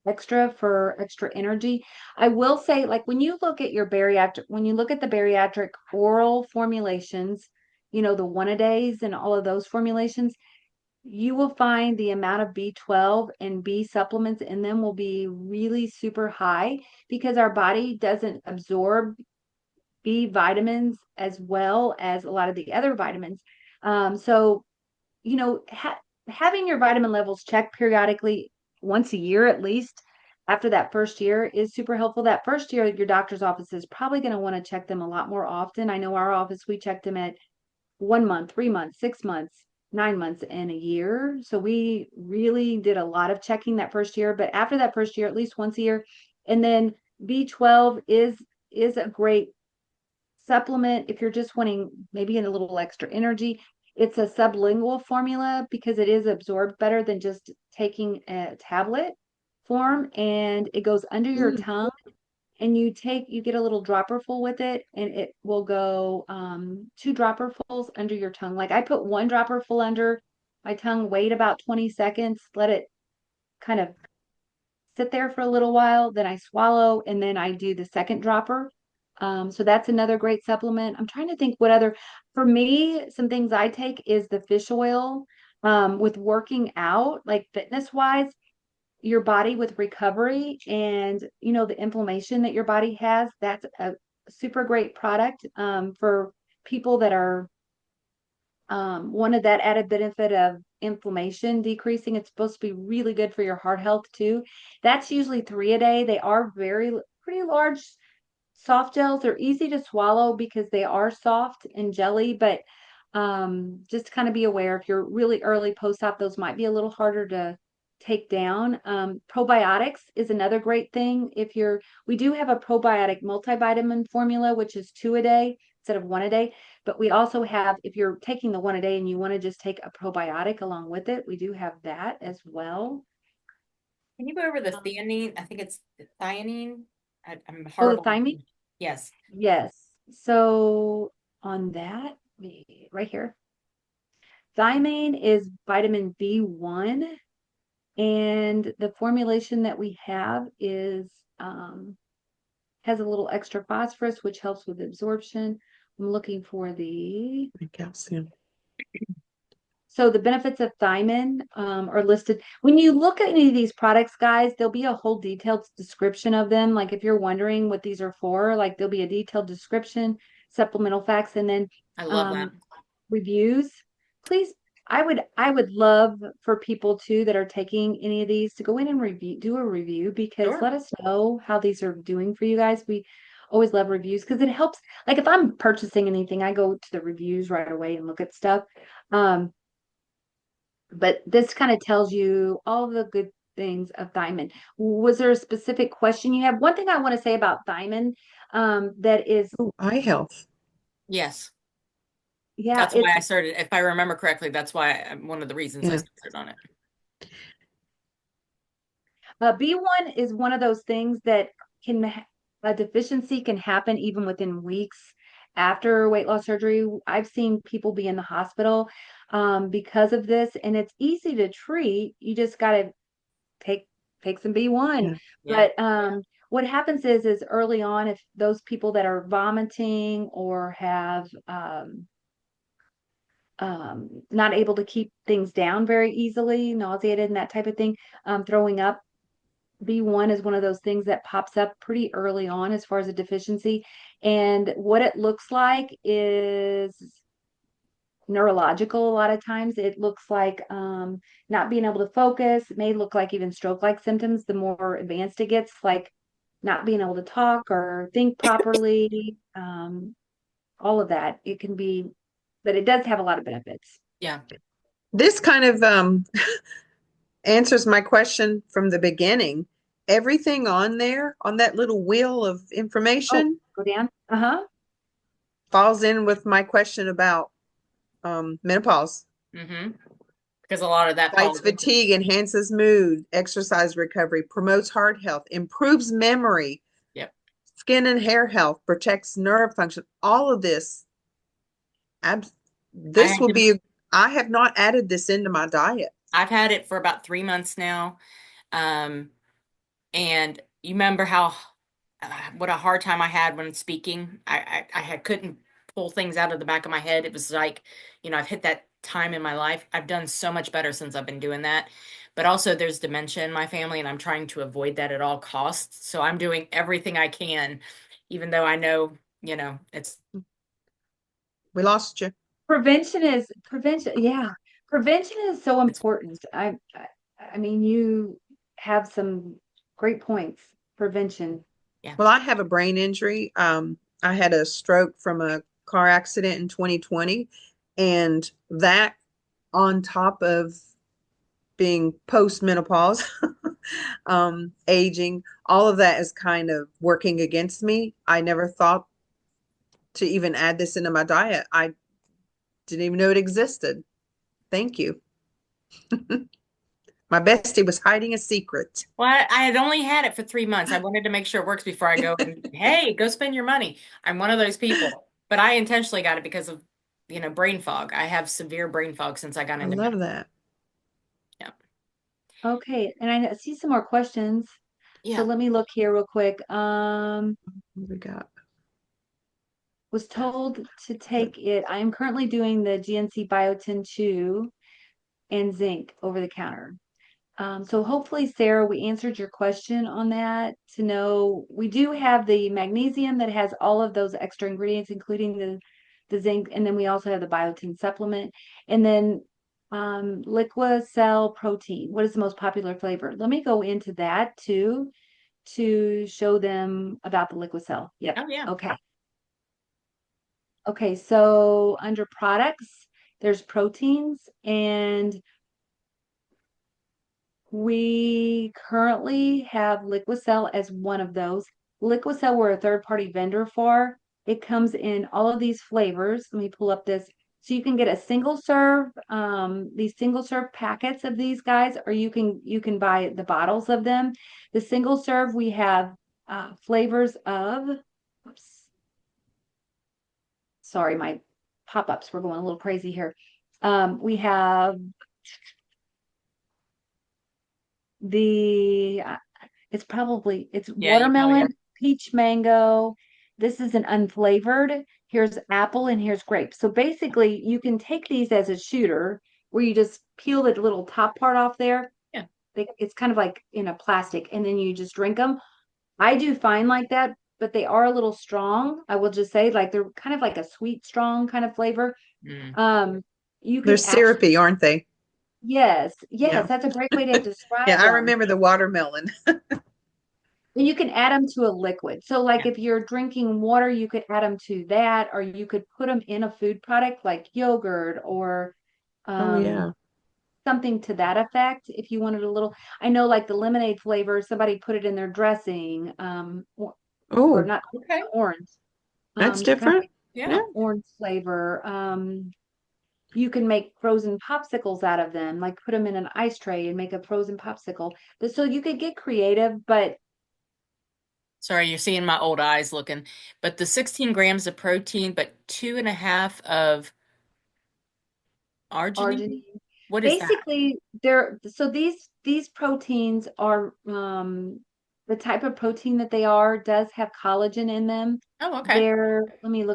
extra for extra energy. I will say, like when you look at your bariatric, when you look at the bariatric oral formulations, the one a days and all of those formulations, you will find the amount of B12 and B supplements in them will be really super high because our body doesn't absorb B vitamins as well as a lot of the other vitamins. So, having your vitamin levels checked periodically once a year at least after that first year is super helpful. That first year, your doctor's office is probably going to want to check them a lot more often. I know our office, we checked them at 1 month, 3 months, 6 months, 9 months, and a year. So we really did a lot of checking that first year. But after that first year, at least once a year, and then B12 is a great supplement if you're just wanting maybe a little extra energy. It's a sublingual formula because it is absorbed better than just taking a tablet form, and it goes under your Mm. tongue, and you get a little dropper full with it, and it will go 2 dropperfuls under your tongue. Like I put 1 dropper full under my tongue, wait about 20 seconds, let it kind of sit there for a little while, then I swallow, and then I do the second dropper. So that's another great supplement. I'm trying to think what other, for me, some things I take is the fish oil. With working out, like fitness wise, your body with recovery and the inflammation that your body has, that's a super great product for people that are wanted that added benefit of inflammation decreasing. It's supposed to be really good for your heart health too. That's usually 3 a day. They are pretty large soft gels. They're easy to swallow because they are soft and jelly, but just kind of be aware if you're really early post-op, those might be a little harder to take down. Probiotics is another great thing. We do have a probiotic multivitamin formula, which is 2 a day instead of 1 a day. But we also have, if you're taking the 1 a day and you want to just take a probiotic along with it, we do have that as well. Can you go over the theanine? I think it's theanine. I'm Oh, the horrible. thiamine? Yes, Yes. So on that, right here, thiamine is vitamin B1, and the formulation that we have is has a little extra phosphorus, which helps with absorption. I'm looking for And calcium. so the benefits of thiamine are listed. When you look at any of these products, guys, there'll be a whole detailed description of them. Like if you're wondering what these are for, like there'll be a detailed description, supplemental facts, and then I love that. um, reviews. Please, I would love for people too that are taking any of these to go in and do a review, because Sure. let us know how these are doing for you guys. We always love reviews because it helps. Like if I'm purchasing anything, I go to the reviews right away and look at stuff. Um, but this kind of tells you all the good things of thiamine. Was there a specific question you have? One thing I want to say about thiamine, that is, Oh, eye health. Yes. yeah, That's why I started, if I remember correctly, that's why one of the reasons I Yeah. started on it. B1 is one of those things that a deficiency can happen even within weeks after weight loss surgery. I've seen people be in the hospital because of this, and it's easy to treat. You just got to take take some B1. Yeah. Yeah. But what happens is early on, if those people that are vomiting or have not able to keep things down very easily, nauseated and that type of thing, throwing up, B1 is one of those things that pops up pretty early on as far as a deficiency. And what it looks like is neurological. A lot of times it looks like not being able to focus. It may look like even stroke-like symptoms the more advanced it gets, like not being able to talk or think properly, all of that. It can be, but it does have a lot of benefits. Yeah. This kind of answers my question from the beginning. Everything on there, on that little wheel of Oh, information, go down. Uh-huh. falls in with my question about menopause. Mm-hmm. Because a lot of that Fights falls into, fatigue, enhances mood, exercise recovery, promotes heart health, improves memory, yep. skin and hair health, protects nerve function. All of this, ab- I this had will to, be, I have not added this into my diet. I've had it for about 3 months now. Um, and you remember how what a hard time I had when speaking. I had couldn't pull things out of the back of my head. It was like, I've hit that time in my life. I've done so much better since I've been doing that. But also there's dementia in my family and I'm trying to avoid that at all costs. So I'm doing everything I can, even though I know, it's We lost you. Prevention. Yeah. Prevention is so it's important. I mean, you have some great points. Prevention. yeah. Well, I have a brain injury. I had a stroke from a car accident in 2020, and that on top of being post-menopause, aging, all of that is kind of working against me. I never thought to even add this into my diet. I didn't even know it existed. Thank you. My bestie was hiding a secret. Well, I had only had it for 3 months. I wanted to make sure it works before I go and, hey, go spend your money. I'm one of those people. But I intentionally got it because of, brain fog. I have severe brain fog since I got I into love med. that. Okay. And I see some more questions. So Yeah. let me look here real quick. What we got? Was told to take it. I am currently doing the GNC Biotin 2 and zinc over the counter. So hopefully, Sarah, we answered your question on that to know we do have the magnesium that has all of those extra ingredients, including the zinc, and then we also have the biotin supplement. And then Liquicell protein. What is the most popular flavor? Let me go into that too to show them about the Liquicell. Yep. Oh, yeah. Okay. Okay, so under products, there's proteins, and we currently have Liquicell as one of those. Liquicell, we're a third-party vendor for. It comes in all of these flavors. Let me pull up this. So you can get a single serve, these single serve packets of these guys, or you can buy the bottles of them. The single serve, we have flavors of, oops, sorry, my pop-ups were going a little crazy here. We have the it's Yeah, you probably watermelon, have. peach mango. This is an unflavored. Here's apple and here's grape. So basically, you can take these as a shooter where you just peel the little top part off there. Yeah. It's kind of like in a plastic, and then you just drink them. I do fine like that, but they are a little strong. I will just say, like they're kind of like a sweet, strong kind of flavor. Mm. Um, you They're can actually, syrupy, aren't they? yes, Yeah. yes, that's a great way to describe Yeah, I them. remember the watermelon. And you can add them to a liquid. So, like Yeah. if you're drinking water, you could add them to that, or you could put them in a food product like yogurt or Oh, um, yeah. something to that effect. If you wanted a little, I know like the lemonade flavor, somebody put it in their dressing, or Oh, not Okay. orange, that's kind of different. like Yeah. Yeah. orange flavor. You can make frozen popsicles out of them, like put them in an ice tray and make a frozen popsicle. So you could get creative, but Sorry, you're seeing my old eyes looking. But the 16 grams of protein, but 2.5 of arginine. arginine. What is that? Basically, these proteins are the type of protein that they are does have collagen in them. Oh, okay. Let me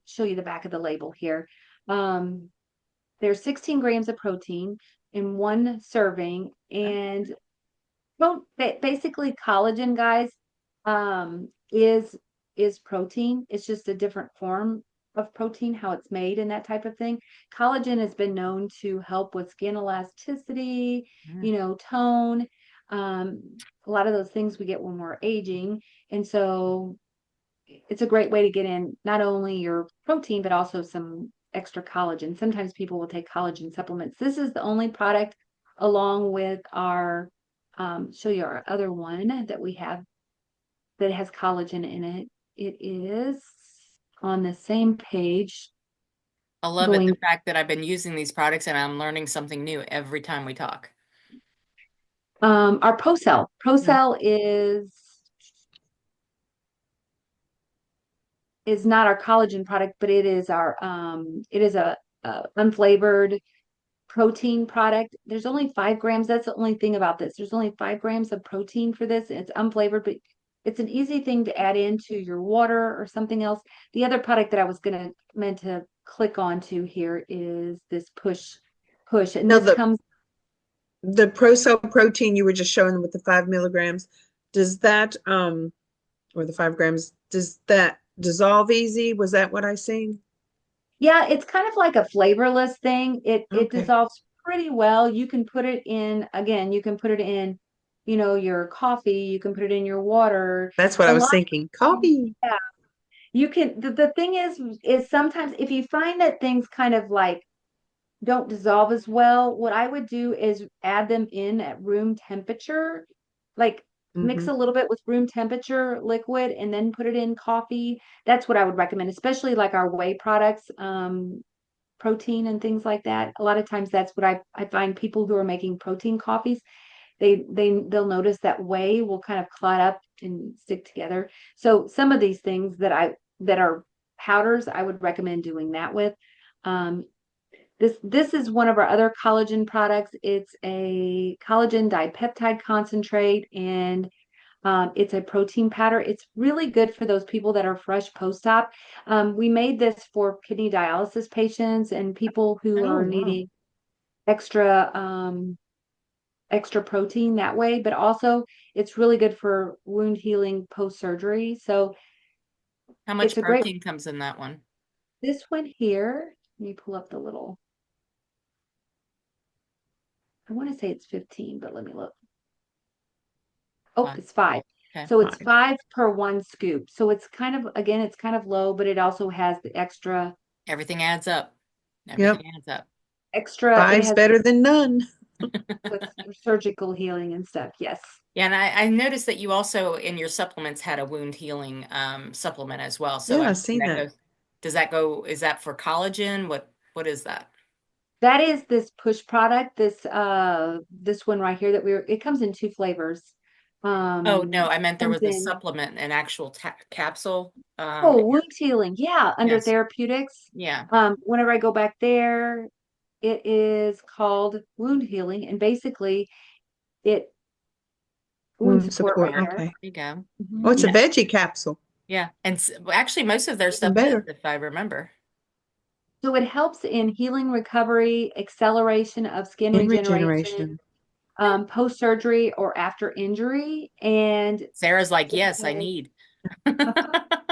show you the back of the label here. Um, there's 16 grams of protein in one serving, and basically collagen, guys, um, is is protein. It's just a different form of protein, how it's made and that type of thing. Collagen has been known to help with skin elasticity, Mm. tone, a lot of those things we get when we're aging. And so it's a great way to get in not only your protein, but also some extra collagen. Sometimes people will take collagen supplements. This is the only product along with our, show you our other one that we have that has collagen in it. It is on the same page I love it, the going, fact that I've been using these products and I'm learning something new every time we talk. our ProCell. Mhm. ProCell is not our collagen product, but it is our, it is a unflavored protein product. There's only 5 grams. That's the only thing about this. There's only 5 grams of protein for this. It's unflavored, but it's an easy thing to add into your water or something else. The other product that I was gonna meant to click onto here is this push, and No, this comes. the pro-cell protein you were just showing with the 5 milligrams, does that or the 5 grams, does that dissolve easy? Was that what I seen? Yeah, it's kind of like a flavorless thing. It Okay. dissolves pretty well. You can put it in, again, you can put it in, your coffee, you can put it in your water. That's what I A was lot thinking. of, Coffee. yeah, you can the thing is sometimes if you find that things kind of like don't dissolve as well, what I would do is add them in at room temperature, like mix Hmm. a little bit with room temperature liquid and then put it in coffee. That's what I would recommend, especially like our whey products, protein and things like that. A lot of times that's what I find people who are making protein coffees, they'll notice that whey will kind of clot up and stick together. So some of these things that are powders, I would recommend doing that with. Um, this is one of our other collagen products. It's a collagen dipeptide concentrate, and it's a protein powder. It's really good for those people that are fresh post-op. We made this for kidney dialysis patients and people who Oh, are wow. needing extra extra protein that way, but also it's really good for wound healing post-surgery. So How much it's a great, protein comes in that one? this one here, let me pull up the little, I want to say it's 15, but let me look. Oh, Five. it's 5. Okay. So it's 5. 5 per 1 scoop. So it's kind of, again, it's kind of low, but it also has the Everything adds up. Yep. Everything adds up. it Five's has better than none. with surgical healing and stuff. Yes. Yeah, and I noticed that you also in your supplements had a wound healing supplement as well. So Yeah, I'm I guessing seen that that. goes, does that go, is that for collagen? What is that? That is this push product, this one right here that it comes in 2 flavors. Oh, no, I meant there Comes was a in, supplement, an actual ta capsule. oh, wound healing. Yeah, under Yes. therapeutics. Yeah. Whenever I go back there, it is called wound healing, and basically it wound Wound support right support. Support. there. Okay. There you go. Oh, Mhm. it's a Yeah. veggie capsule. Yeah. And well, actually, most of their Even stuff is, better. if I remember. So it helps in healing, recovery, acceleration of skin In regeneration, regeneration. post-surgery or after injury. And Sarah's like, it yes, I has, need.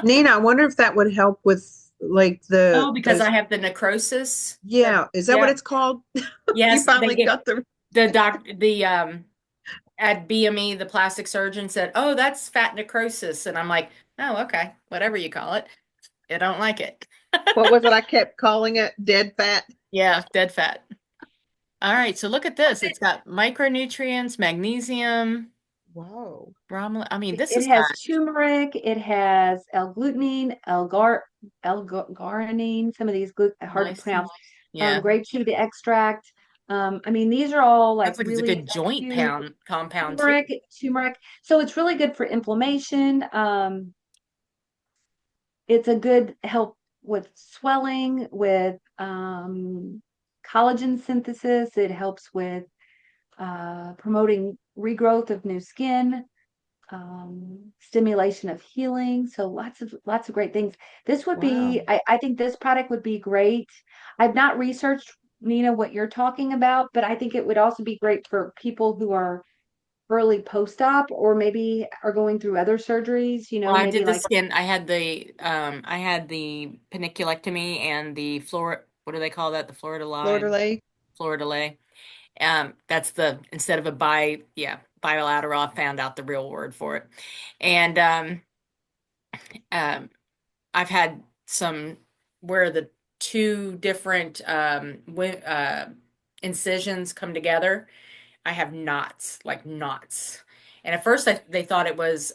Nina, I wonder if that would help with like Oh, because I those. have the necrosis. Yeah, is that what Yeah. it's called? You Yes, they finally get got the the at BME, the plastic surgeon said, "Oh, that's fat necrosis." And I'm like, "Oh, okay. Whatever you call it. I don't like it." what was it I kept calling it? Dead fat. Yeah, dead fat. All right, so look at this. It's got micronutrients, magnesium, Wow. bromelain. I mean, this it has has got turmeric, it has L-glutamine, L-garnine, some of these hard to pronounce. lysine. Yeah. Grapeseed extract. I mean, these are all like Looks like it's a really good joint huge. pound compound too. Turmeric. So it's really good for inflammation. It's a good help with swelling, with collagen synthesis. It helps with promoting regrowth of new skin, stimulation of healing. So lots of great things. This would Wow. be, I think this product would be great. I've not researched, Nina, what you're talking about, but I think it would also be great for people who are early post-op or maybe are going through other surgeries, Well, I maybe did the like skin. I had the paniculectomy and the floor. What do they call that? The Fleur de Florida lis. Lake. Fleur de lis. That's the instead of a bilateral. I found out the real word for it, and um, I've had some where the two different incisions come together, I have knots, like knots. And at first they thought it was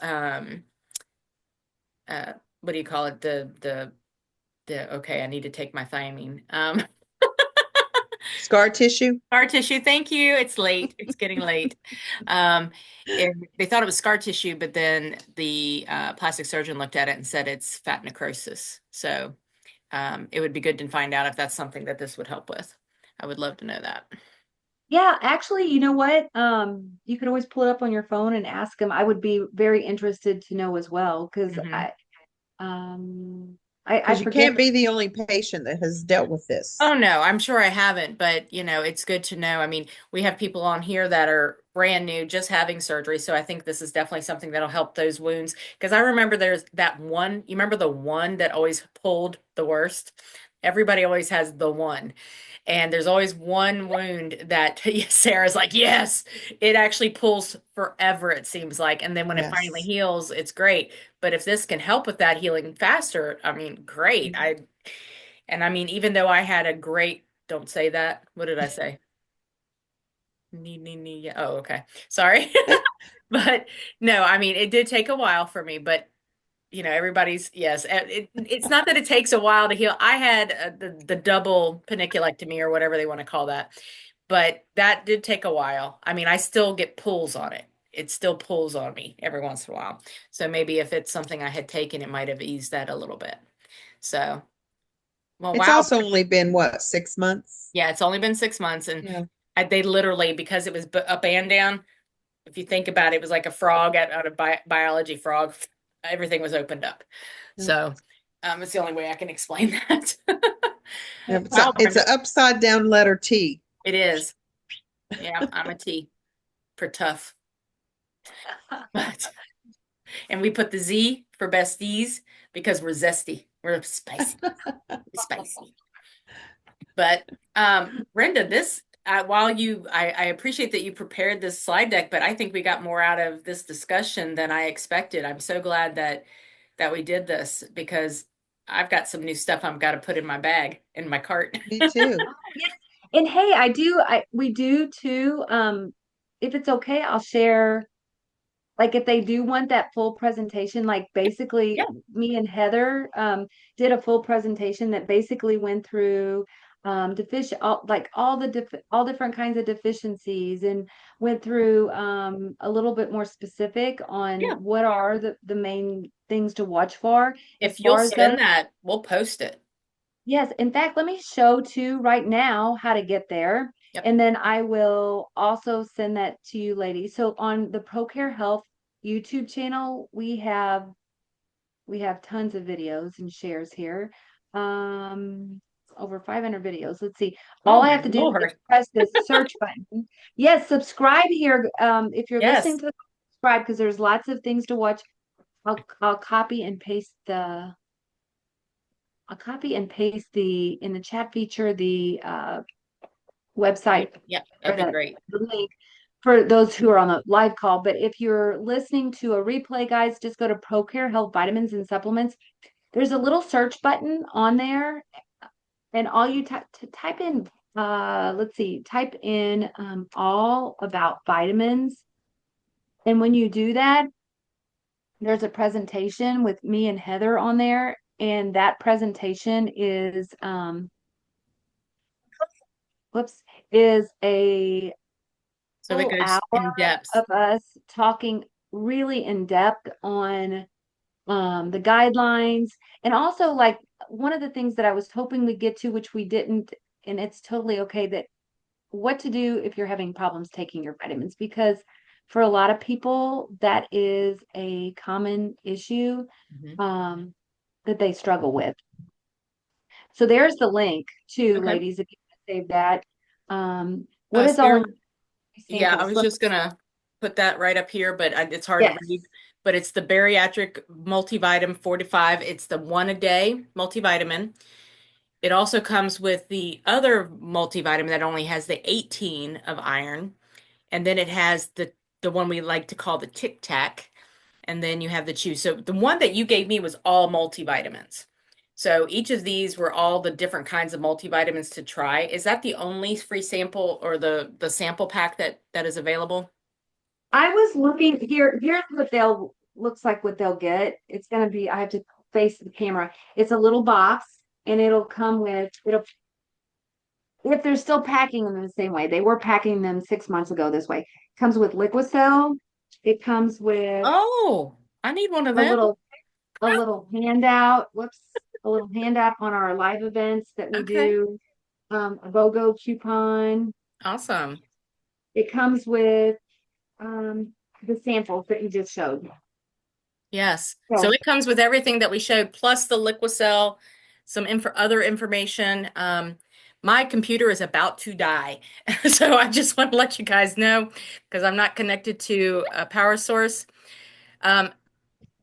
what do you call it? The okay, I need to take my thiamine. Scar tissue? Scar tissue, thank you. It's late. It's getting late. Um, they thought it was scar tissue, but then the plastic surgeon looked at it and said it's fat necrosis. So it would be good to find out if that's something that this would help with. I would love to know that. Yeah, actually, you know what? You could always pull it up on your phone and ask them. I would be very interested to know as well because Hmm. I Because you forget. can't be the only patient that has dealt with Oh this. no, I'm sure I haven't, but it's good to know. I mean, we have people on here that are brand new, just having surgery, so I think this is definitely something that'll help those wounds. Because I remember there's that one, you remember the one that always pulled the worst? Everybody always has the one. And there's always one wound that Sarah's like, yes, it actually pulls forever, it seems like. And then when it finally Yes. heals, it's great. But if this can help with that healing faster, I mean, great. And I mean, even though I had a great, don't say that. What did I say? Yeah. Oh, okay. Sorry. But no, I mean, it did take a while for me, but everybody's, yes. It's not that it takes a while to heal. I had the double paniculectomy or whatever they want to call that, but that did take a while. I mean, I still get pulls on it. It still pulls on me every once in a while. So maybe if it's something I had taken, it might have eased that a little bit. So, well, It's wow. also only been what, 6 months? Yeah, it's only been 6 months, and Yeah. they literally, because it was up and down. If you think about it, it was like a frog at a biology frog. Everything was opened up. Yeah. So, it's the only way I can explain that. Yeah, Wow, it's Brenda, an upside down letter T. it is. Yeah, I'm a T for tough, but and we put the Z for besties because we're zesty. We're spicy. We're spicy. But Brenda, this while I appreciate that you prepared this slide deck, but I think we got more out of this discussion than I expected. I'm so glad that we did this because I've got some new stuff I've got to put in my bag in my cart. Me too. Yes. And hey, we do too. If it's okay, I'll share. Like if they do want that full presentation, like basically Yeah, me and Heather did a full presentation that basically went through like all different kinds of deficiencies and went through a little bit more specific on yeah. what are the main things to watch for as If you'll far as those. send that, we'll post it. Yes, in fact, let me show too right now how to get there. Yep. And then I will also send that to you ladies. So on the ProCare Health YouTube channel, we have tons of videos and shares here. Over 500 videos. Let's see. Oh All I my have to do is Lord. press this search button. Yes, subscribe here. If you're listening Yes. to the subscribe because there's lots of things to watch. I'll copy and paste in the chat feature the website Yeah, or that'd be great. the link for those who are on the live call. But if you're listening to a replay, guys, just go to ProCare Health Vitamins and Supplements. There's a little search button on there, and all you type in, let's see, type in all about vitamins. And when you do that, there's a presentation with me and Heather on there. And that presentation is whoops, is a So it full goes hour in depth. of us talking really in depth on the guidelines. And also, like, one of the things that I was hoping we'd get to, which we didn't, and it's totally okay, that what to do if you're having problems taking your vitamins, because for a lot of people, that is a common issue Mhm. um, that they struggle with. So there's the link too, Okay. ladies, if you want to save that. What is all Sarah, in yeah, I samples? was just gonna put that right up here, but it's hard to read. Yes. But it's the Bariatric multivitamin 45. It's the one a day multivitamin. It also comes with the other multivitamin that only has the 18 of iron. And then it has the one we like to call the Tic Tac. And then you have the chew. So the one that you gave me was all multivitamins. So each of these were all the different kinds of multivitamins to try. Is that the only free sample or the sample pack that is available? I was looking here. Here's what they'll looks like what they'll get. It's gonna be, I have to face the camera. It's a little box and it'll come with it'll if they're still packing them in the same way. They were packing them 6 months ago this way. Comes with Liquicell. It comes with Oh, I need one of a them. little a little handout. Whoops, a little handout on our live events that we Okay. do. A BOGO coupon. Awesome. It comes with the samples that you just showed. Yes. So So it comes with everything that we showed, plus the Liquicell, some other information. My computer is about to die. So I just want to let you guys know because I'm not connected to a power source. Um,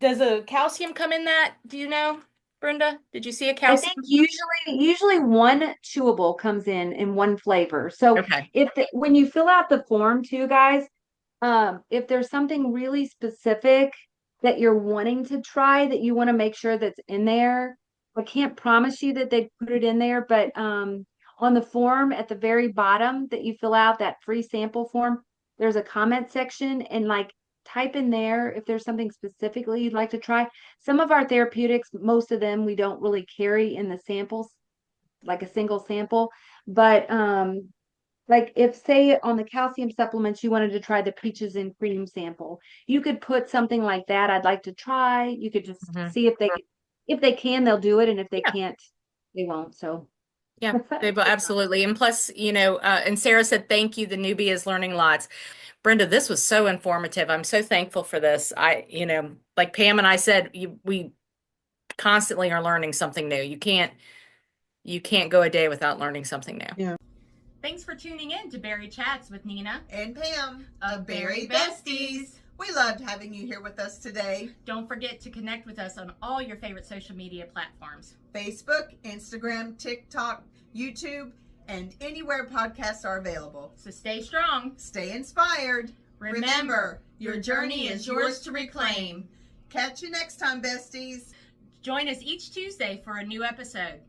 does a calcium come in that? Do you know, Brenda? Did you see a I think calcium? usually one chewable comes in one flavor. So Okay. when you fill out the form too, guys, if there's something really specific that you're wanting to try that you want to make sure that's in there, I can't promise you that they put it in there, but on the form at the very bottom that you fill out that free sample form, there's a comment section and like type in there if there's something specifically you'd like to try. Some of our therapeutics, most of them we don't really carry in the samples, like a single sample, but like if say on the calcium supplements you wanted to try the peaches and cream sample, you could put something like that. I'd like to try. You could just Mhm. see if they can, they'll do it, and if they Yeah. can't, they won't. So Yeah, they will absolutely. And plus, and Sarah said, thank you. The newbie is learning lots. Brenda, this was so informative. I'm so thankful for this. Like Pam and I said, we constantly are learning something new. You can't go a day without learning something new. Yeah. Thanks for tuning in to Bari-Chatz with Nina and Pam of Bari-Bestiez. We loved having you here with us today. Don't forget to connect with us on all your favorite social media platforms. Facebook, Instagram, TikTok, YouTube, and anywhere podcasts are available. So stay strong. Stay inspired. Remember, your journey is yours to reclaim. Catch you next time, besties. Join us each Tuesday for a new episode.